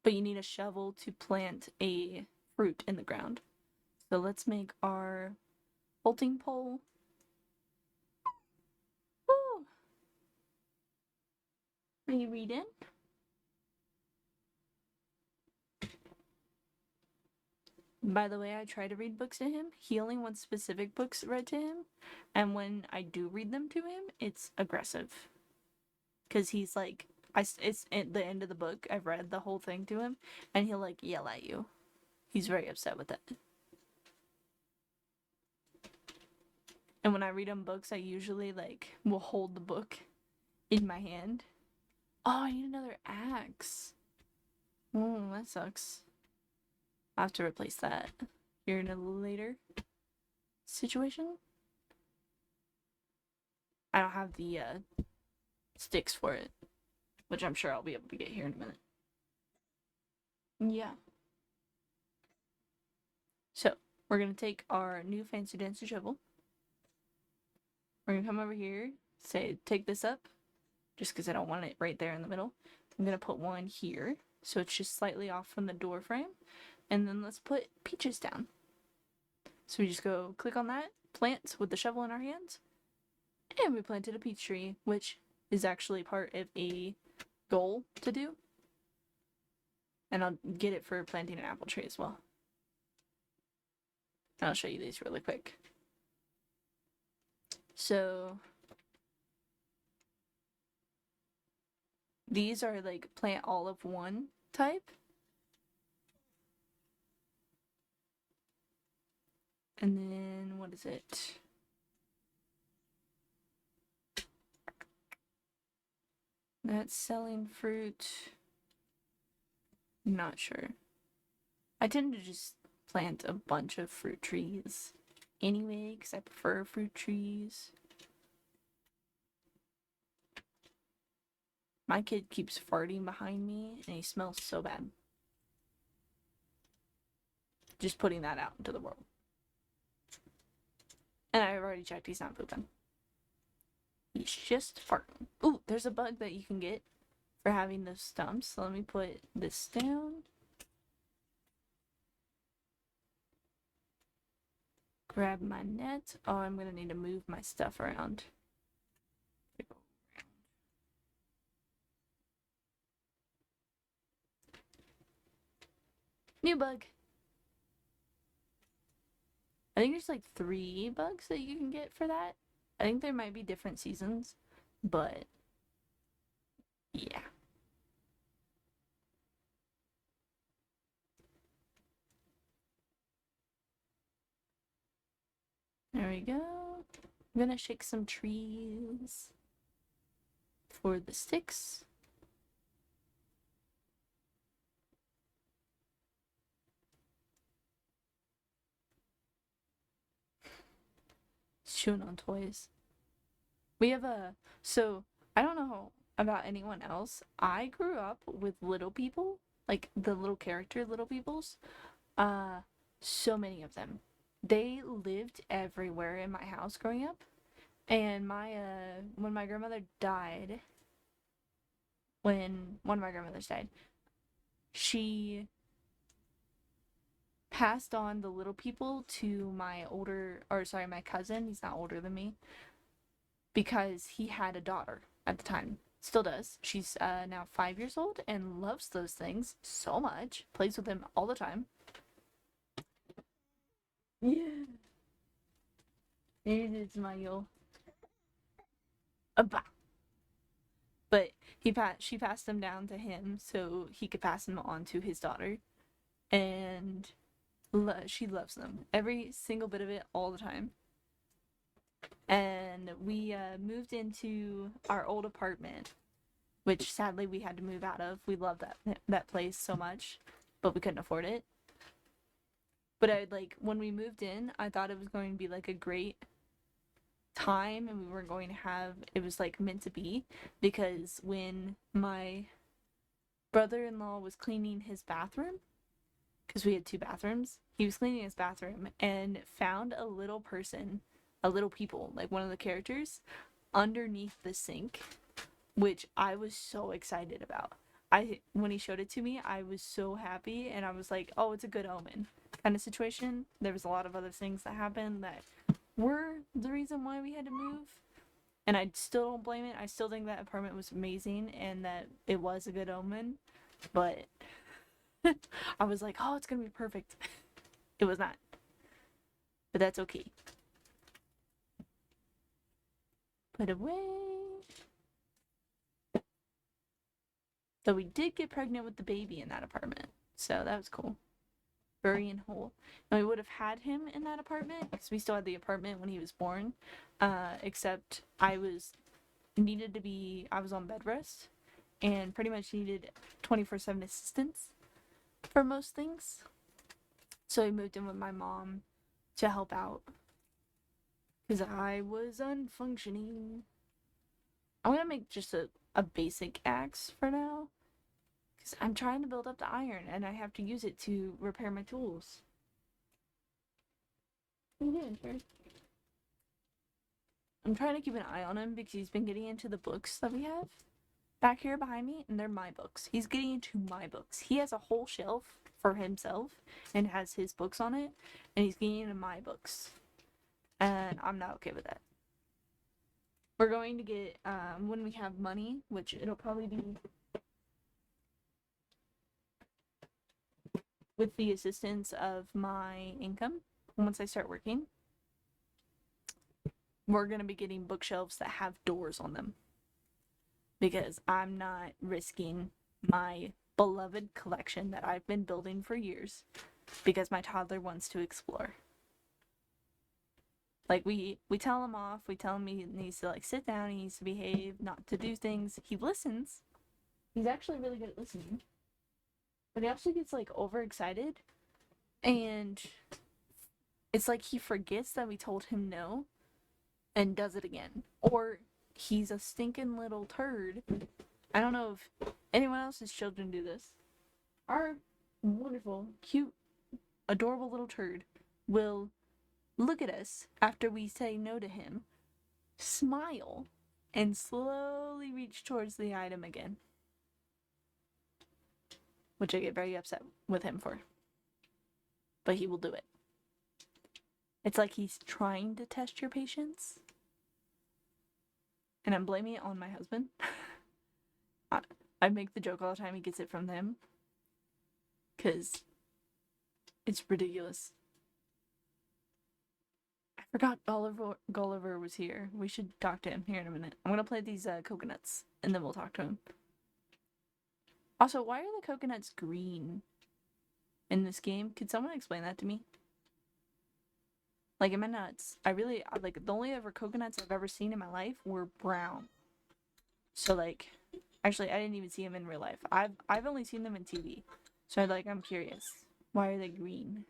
But you need a shovel to plant a fruit in the ground. So let's make our bolting pole. Woo! Are you reading? By the way, I try to read books to him. He only wants specific books read to him. And when I do read them to him, it's aggressive. Because he's like, it's at the end of the book, I've read the whole thing to him, and he'll like yell at you. He's very upset with that. And when I read him books, I usually like will hold the book in my hand. Oh, I need another axe. Oh, that sucks. I'll have to replace that here in a later situation. I don't have the sticks for it, which I'm sure I'll be able to get here in a minute. Yeah. So, we're going to take our new fancy dancy shovel. We're going to come over here, say, take this up, just because I don't want it right there in the middle. I'm going to put one here, so it's just slightly off from the door frame. And then let's put Peaches down. So we just go click on that, plant with the shovel in our hands, and we planted a peach tree, which is actually part of a goal to do. And I'll get it for planting an apple tree as well. And I'll show you these really quick. So these are like plant all of one type. And then what is it? That's selling fruit. Not sure. I tend to just plant a bunch of fruit trees anyway, because I prefer fruit trees. My kid keeps farting behind me, and he smells so bad. Just putting that out into the world. And I've already checked, he's not pooping. He's just farting. Ooh, there's a bug that you can get for having those stumps. So let me put this down. Grab my net. Oh, I'm gonna need to move my stuff around. New bug. I think there's like 3 bugs that you can get for that. I think there might be different seasons, but yeah. There we go. I'm gonna shake some trees for the sticks. Chewing on toys. We have so I don't know about anyone else. I grew up with little people, like the little character little peoples. So many of them. They lived everywhere in my house growing up. And when my grandmother died, when one of my grandmothers died, she passed on the little people to my my cousin. He's not older than me, because he had a daughter at the time. Still does. She's now 5 years old and loves those things so much. Plays with them all the time. Yeah. It is my yo. But she passed them down to him so he could pass them on to his daughter. And she loves them. Every single bit of it, all the time. And we moved into our old apartment, which sadly we had to move out of. We loved that place so much, but we couldn't afford it. But when we moved in, I thought it was going to be like a great time, and we were going to have, it was like meant to be, because when my brother-in-law was cleaning his bathroom, because we had 2 bathrooms, he was cleaning his bathroom and found a little people, like one of the characters, underneath the sink, which I was so excited about. When he showed it to me, I was so happy, and I was like, oh, it's a good omen kind of situation. There was a lot of other things that happened that were the reason why we had to move, and I still don't blame it. I still think that apartment was amazing and that it was a good omen, but I was like, oh, it's gonna be perfect. It was not, but that's okay. Put away. So we did get pregnant with the baby in that apartment, so that was cool. Burying whole. And we would have had him in that apartment because we still had the apartment when he was born, except I was on bed rest and pretty much needed 24/7 assistance for most things. So we moved in with my mom to help out because I was unfunctioning. I'm gonna make just a basic axe for now, because I'm trying to build up the iron and I have to use it to repair my tools. I'm trying to keep an eye on him because he's been getting into the books that we have back here behind me, and they're my books. He's getting into my books. He has a whole shelf for himself and has his books on it, and he's getting into my books. And I'm not okay with that. We're going to get, when we have money, which it'll probably be with the assistance of my income, once I start working, we're going to be getting bookshelves that have doors on them. Because I'm not risking my beloved collection that I've been building for years because my toddler wants to explore. Like, we tell him off, we tell him he needs to, like, sit down, he needs to behave, not to do things. He listens. He's actually really good at listening. But he also gets, like, overexcited. And it's like he forgets that we told him no and does it again. Or he's a stinking little turd. I don't know if anyone else's children do this. Our wonderful, cute, adorable little turd will look at us after we say no to him, smile, and slowly reach towards the item again. Which I get very upset with him for. But he will do it. It's like he's trying to test your patience. And I'm blaming it on my husband. I make the joke all the time he gets it from them. Because it's ridiculous. I forgot Gulliver was here. We should talk to him here in a minute. I'm going to play these coconuts, and then we'll talk to him. Also, why are the coconuts green in this game? Could someone explain that to me? Like, am I nuts? Like, the only ever coconuts I've ever seen in my life were brown. So, like, actually, I didn't even see them in real life. I've only seen them in TV. So, I'm curious. Why are they green?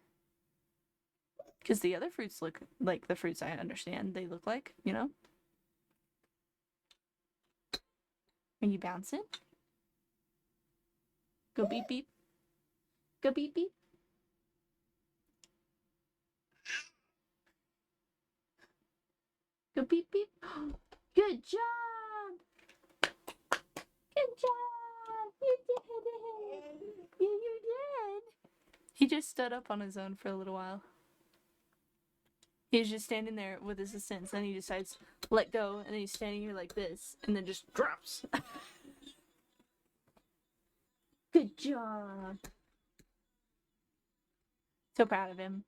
Because the other fruits look like the fruits I understand they look like, you know? Are you bouncing? Go beep beep. Go beep beep. Go beep beep. Good job! Good job! You did it! You did! He just stood up on his own for a little while. He was just standing there with his assistants, then he decides to let go, and then he's standing here like this, and then just drops. Good job! So proud of him.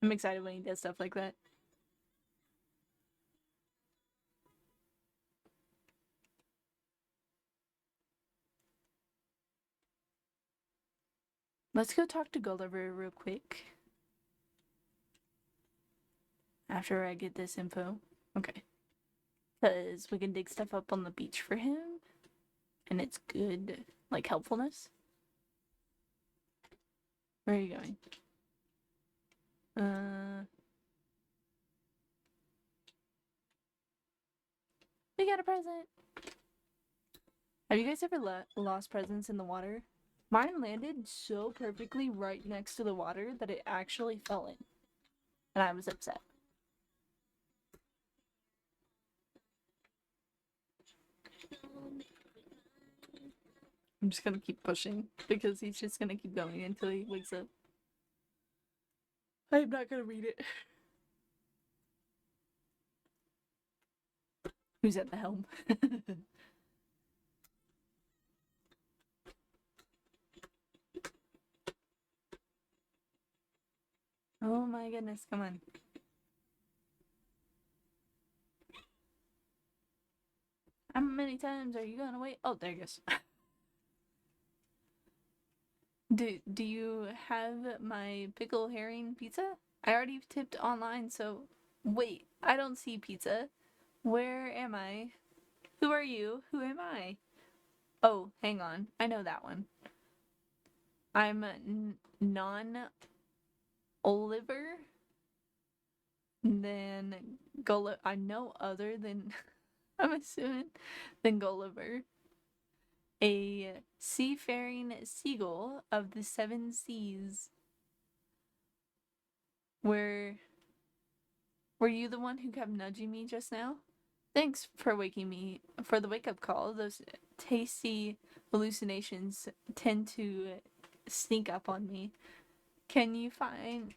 I'm excited when he does stuff like that. Let's go talk to Gulliver real quick. After I get this info. Okay. Because we can dig stuff up on the beach for him. And it's good, like, helpfulness. Where are you going? We got a present! Have you guys ever lost presents in the water? Mine landed so perfectly right next to the water that it actually fell in. And I was upset. I'm just gonna keep pushing because he's just gonna keep going until he wakes up. I'm not gonna read it. Who's at the helm? Oh my goodness, come on. How many times are you gonna wait? Oh, there he goes. Do you have my pickle herring pizza? I already tipped online, so wait, I don't see pizza. Where am I? Who are you? Who am I? Oh, hang on. I know that one. I'm non-Oliver. Then Gulliver. I'm no other than, I'm assuming, than Gulliver. A seafaring seagull of the seven seas. Were you the one who kept nudging me just now? Thanks for waking me for the wake-up call. Those tasty hallucinations tend to sneak up on me. Can you find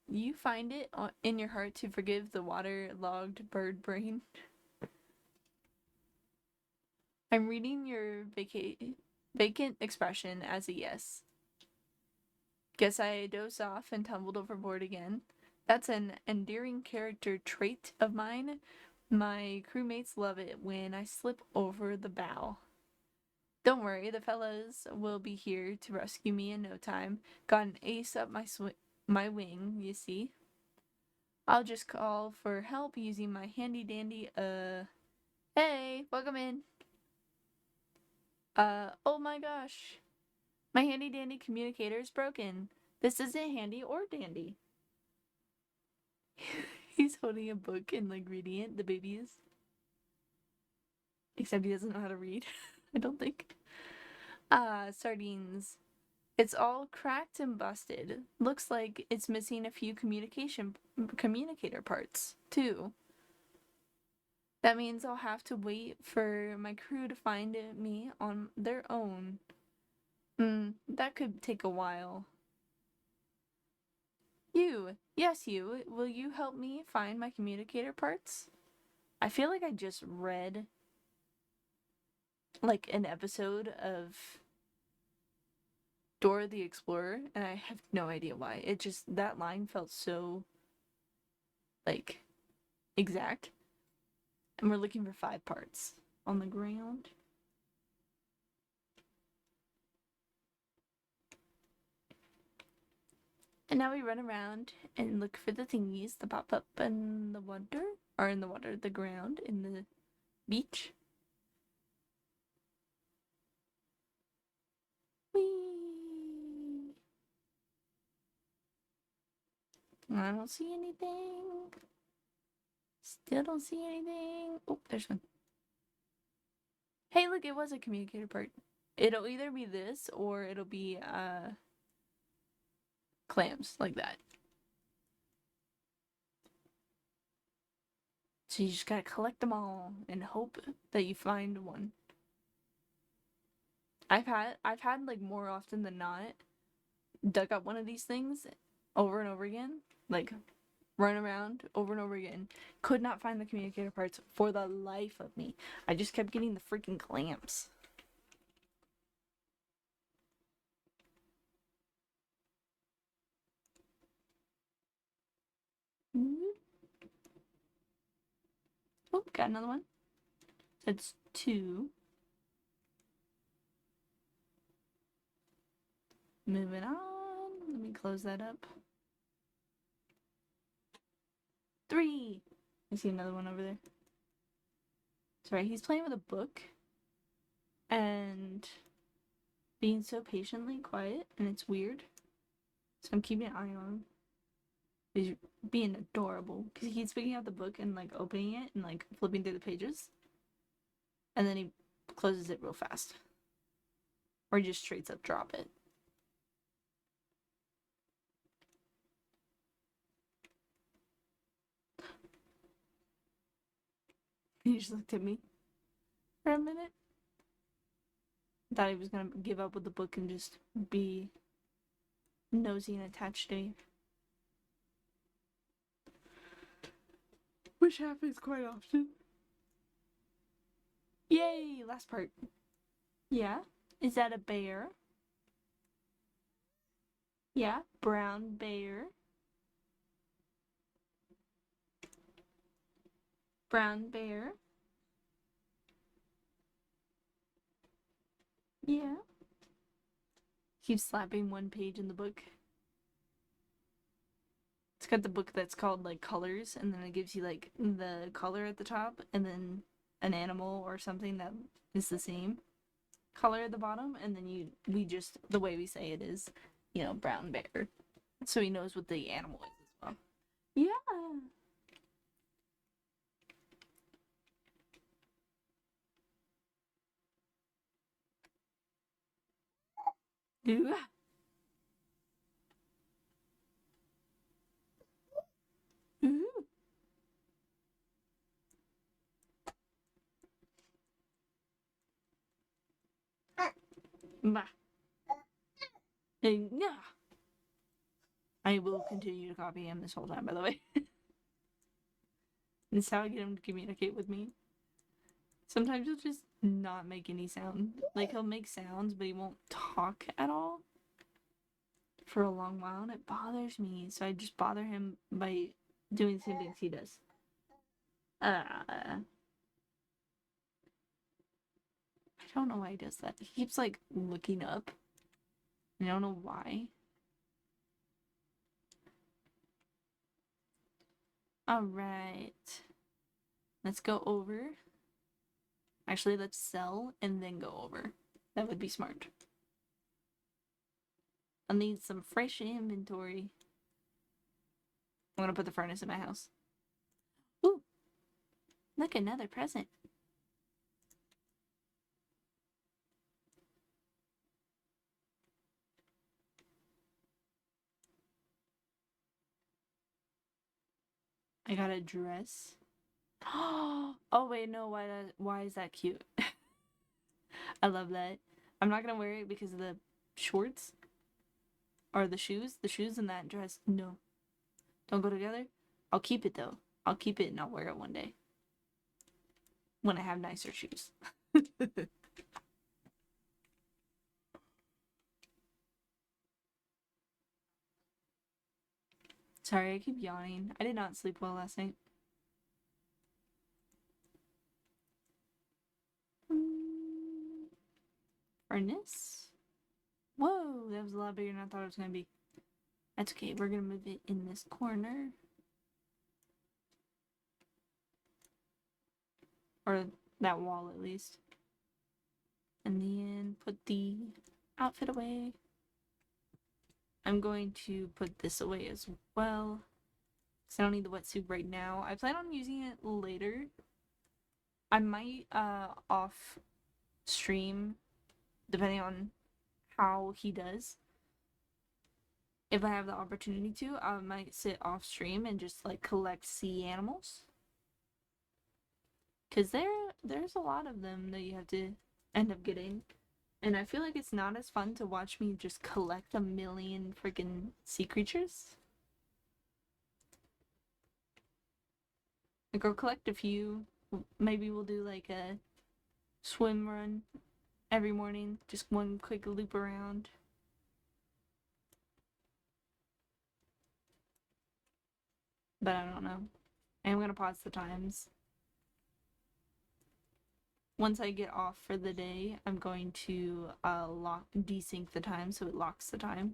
it in your heart to forgive the waterlogged bird brain? I'm reading your vacant expression as a yes. Guess I dozed off and tumbled overboard again. That's an endearing character trait of mine. My crewmates love it when I slip over the bow. Don't worry, the fellas will be here to rescue me in no time. Got an ace up my wing, you see. I'll just call for help using my handy dandy, hey, welcome in. Oh my gosh. My handy dandy communicator is broken. This isn't handy or dandy. He's holding a book and like reading it, the baby is. Except he doesn't know how to read, I don't think. Sardines. It's all cracked and busted. Looks like it's missing a few communicator parts, too. That means I'll have to wait for my crew to find me on their own. That could take a while. Yes, will you help me find my communicator parts? I feel like I just read like an episode of Dora the Explorer, and I have no idea why. It just, that line felt so, like, exact. And we're looking for 5 parts on the ground. And now we run around and look for the thingies that pop up in the water, or in the water, the ground, in the beach. Whee! I don't see anything. Still don't see anything. Oh, there's one. Hey, look, it was a communicator part. It'll either be this or it'll be clams like that. So you just gotta collect them all and hope that you find one. I've had like more often than not dug up one of these things over and over again, like run around over and over again. Could not find the communicator parts for the life of me. I just kept getting the freaking clams. Oh, got another one. That's 2. Moving on. Let me close that up. 3. I see another one over there. Sorry, he's playing with a book and being so patiently quiet, and it's weird. So I'm keeping an eye on him. He's being adorable because he keeps picking out the book and like opening it and like flipping through the pages, and then he closes it real fast, or he just straight up drop it. He just looked at me for a minute. Thought he was gonna give up with the book and just be nosy and attached to me. Which happens quite often. Yay! Last part. Yeah? Is that a bear? Yeah? Brown bear. Brown bear. Yeah. Keeps slapping one page in the book. It's got the book that's called like colors, and then it gives you like the color at the top, and then an animal or something that is the same color at the bottom, and then we just, the way we say it is, brown bear. So he knows what the animal is as well. Yeah. Yeah. Ooh. Bah. And yeah. I will continue to copy him this whole time, by the way. That's how I get him to communicate with me. Sometimes he'll just not make any sound. Like, he'll make sounds, but he won't talk at all for a long while, and it bothers me. So I just bother him by doing the same things he does. I don't know why he does that. He keeps, like, looking up. I don't know why. Alright. Let's go over. Actually, let's sell and then go over. That would be smart. I'll need some fresh inventory. I'm gonna put the furnace in my house. Ooh! Look, another present. I got a dress. Oh wait, no, why is that cute? I love that. I'm not gonna wear it because of the shorts. Or the shoes. The shoes and that dress. No. Don't go together. I'll keep it though. I'll keep it and I'll wear it one day. When I have nicer shoes. Sorry, I keep yawning. I did not sleep well last night. Furnace? Whoa, that was a lot bigger than I thought it was gonna be. That's okay, we're gonna move it in this corner. Or that wall at least. And then put the outfit away. I'm going to put this away as well. Because I don't need the wetsuit right now. I plan on using it later. I might off stream, depending on how he does. If I have the opportunity to, I might sit off stream and just like collect sea animals. Because there's a lot of them that you have to end up getting. And I feel like it's not as fun to watch me just collect a million freaking sea creatures. Like, I'll collect a few. Maybe we'll do like a swim run every morning. Just one quick loop around. But I don't know. I'm gonna pause the times. Once I get off for the day, I'm going to desync the time so it locks the time.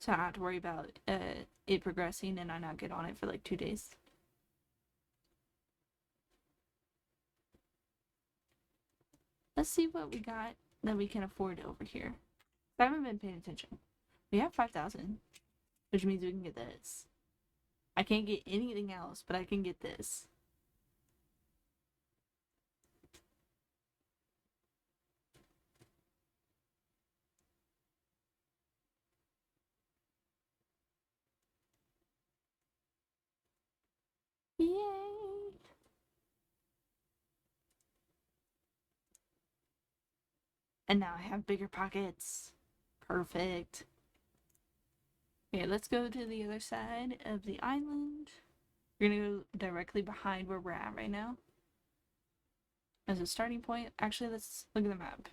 So I don't have to worry about it progressing and I not get on it for like 2 days. Let's see what we got that we can afford over here. I haven't been paying attention. We have 5,000, which means we can get this. I can't get anything else, but I can get this. Yay! And now I have bigger pockets. Perfect. Okay, let's go to the other side of the island. We're gonna go directly behind where we're at right now. As a starting point. Actually, let's look at the map.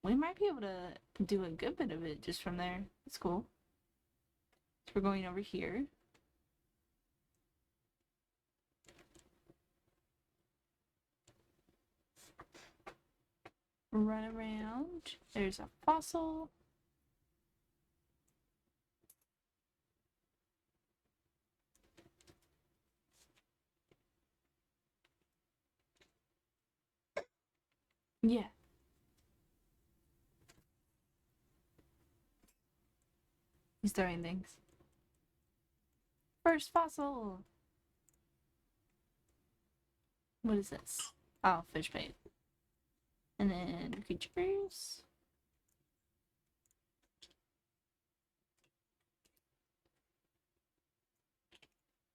We might be able to do a good bit of it just from there. That's cool. So we're going over here. Run around. There's a fossil. Yeah. He's throwing things. First fossil! What is this? Oh, fish bait. And then creatures.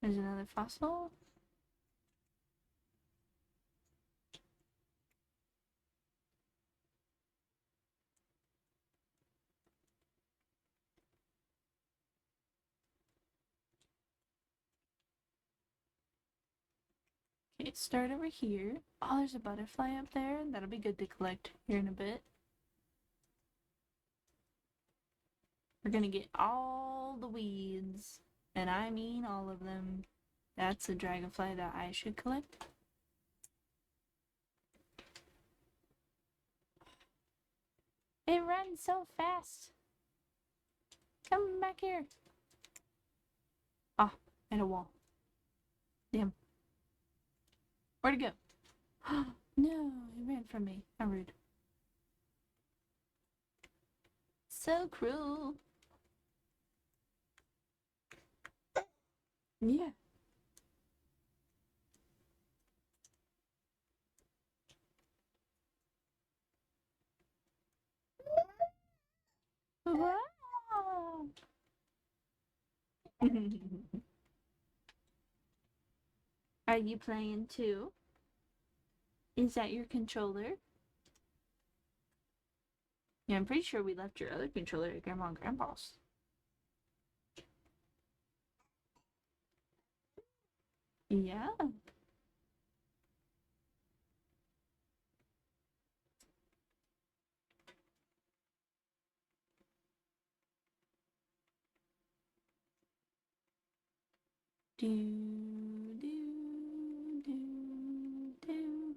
There's another fossil. start over here. Oh, there's a butterfly up there. That'll be good to collect here in a bit. We're gonna get all the weeds, and I mean all of them. That's a dragonfly that I should collect. It runs so fast. Come back here. Ah, and a wall. Damn. Where'd it go? No, it ran from me. How rude. So cruel. Yeah. Wow. Are you playing too? Is that your controller? Yeah, I'm pretty sure we left your other controller at Grandma and Grandpa's. Yeah. Do, do, do, do.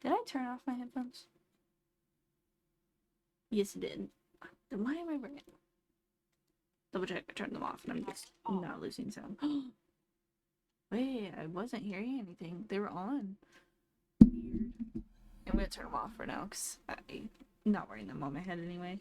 Did I turn off my headphones? Yes, it did. Then why am I bringing? Double check. I turned them off, and I'm just not losing sound. Wait, I wasn't hearing anything. They were on. Weird. I'm gonna turn them off for now because I'm not wearing them on my head anyway.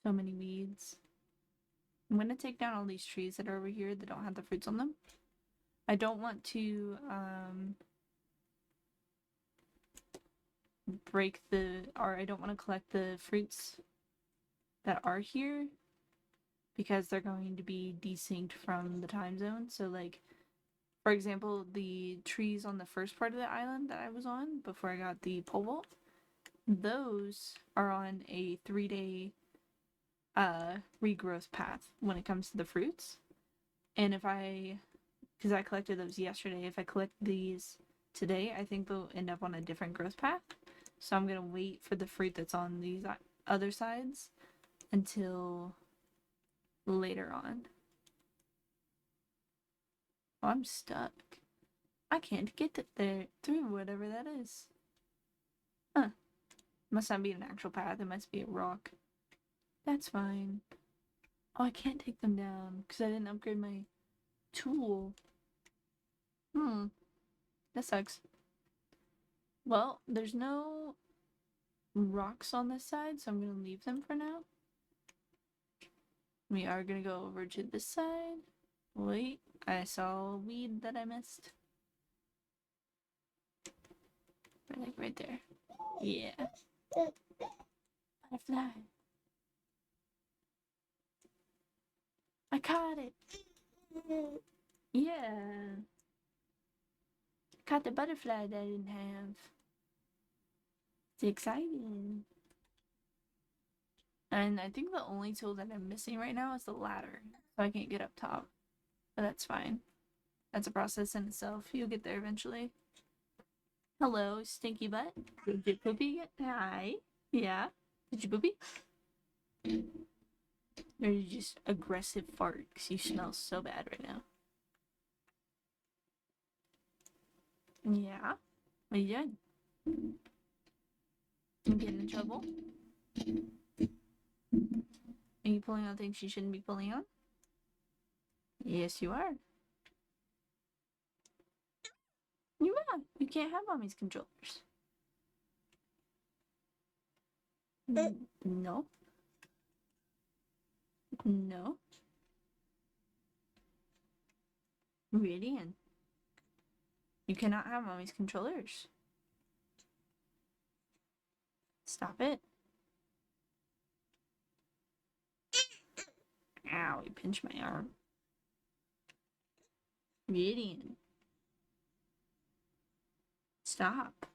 So many weeds. I'm gonna take down all these trees that are over here that don't have the fruits on them. I don't want to break or I don't want to collect the fruits that are here because they're going to be desync from the time zone. So like, for example, the trees on the first part of the island that I was on before I got the pole vault, those are on a 3-day regrowth path when it comes to the fruits. And because I collected those yesterday, if I collect these today, I think they'll end up on a different growth path. So I'm gonna wait for the fruit that's on these other sides until later on. Oh, I'm stuck. I can't get there through whatever that is. Huh. Must not be an actual path, it must be a rock. That's fine. Oh, I can't take them down because I didn't upgrade my tool. That sucks. Well, there's no rocks on this side, so I'm gonna leave them for now. We are gonna go over to this side. Wait, I saw a weed that I missed. Like right there. Yeah. Butterfly. I caught it. Yeah. Caught the butterfly that I didn't have. It's exciting. And I think the only tool that I'm missing right now is the ladder. So I can't get up top. But that's fine. That's a process in itself. You'll get there eventually. Hello, stinky butt. Did you poopy yet? Hi. Yeah. Did you poopy? Or you just aggressive fart because you smell so bad right now? Yeah. What are you doing? You getting in trouble? Are you pulling on things you shouldn't be pulling on? Yes, you are. You are. You can't have mommy's controllers. No. No. Radiant. You cannot have mommy's controllers. Stop it. Ow, you pinched my arm. Gideon. Stop.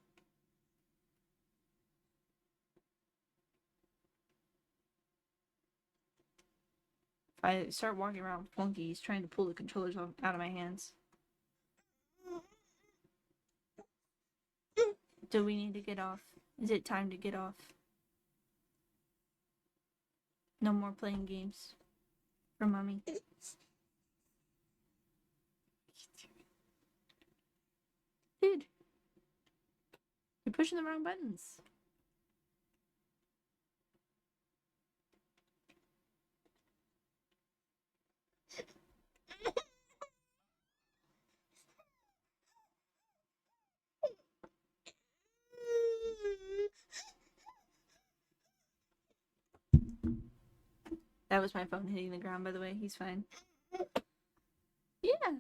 If I start walking around with Flunky, he's trying to pull the controllers out of my hands. Do we need to get off? Is it time to get off? No more playing games. For mommy. Dude. You're pushing the wrong buttons. That was my phone hitting the ground, by the way. He's fine. Yeah,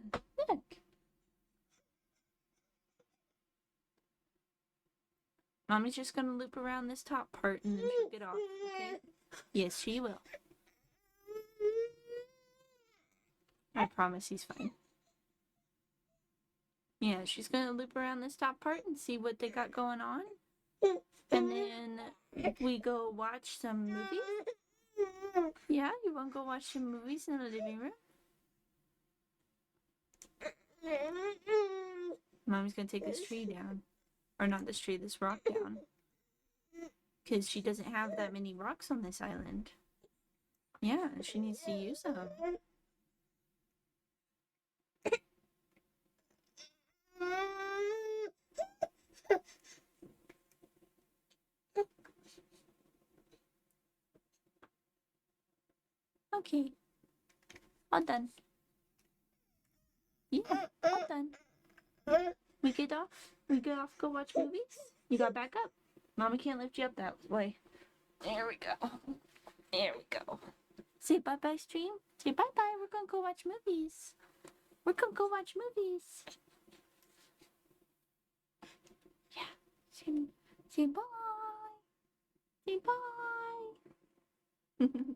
look. Mommy's just gonna loop around this top part and then she'll get off, okay? Yes, she will. I promise he's fine. Yeah, she's gonna loop around this top part and see what they got going on. And then we go watch some movies. Yeah, you wanna go watch some movies in the living room? Mommy's gonna take this tree down. Or not this tree, this rock down. Because she doesn't have that many rocks on this island. Yeah, she needs to use them. Okay. All done. Yeah, all done. We get off? We get off, go watch movies? You got back up. Mama can't lift you up that way. There we go. There we go. Say bye-bye, stream. Say bye-bye. We're gonna go watch movies. We're gonna go watch movies. Yeah. Say bye. Say bye.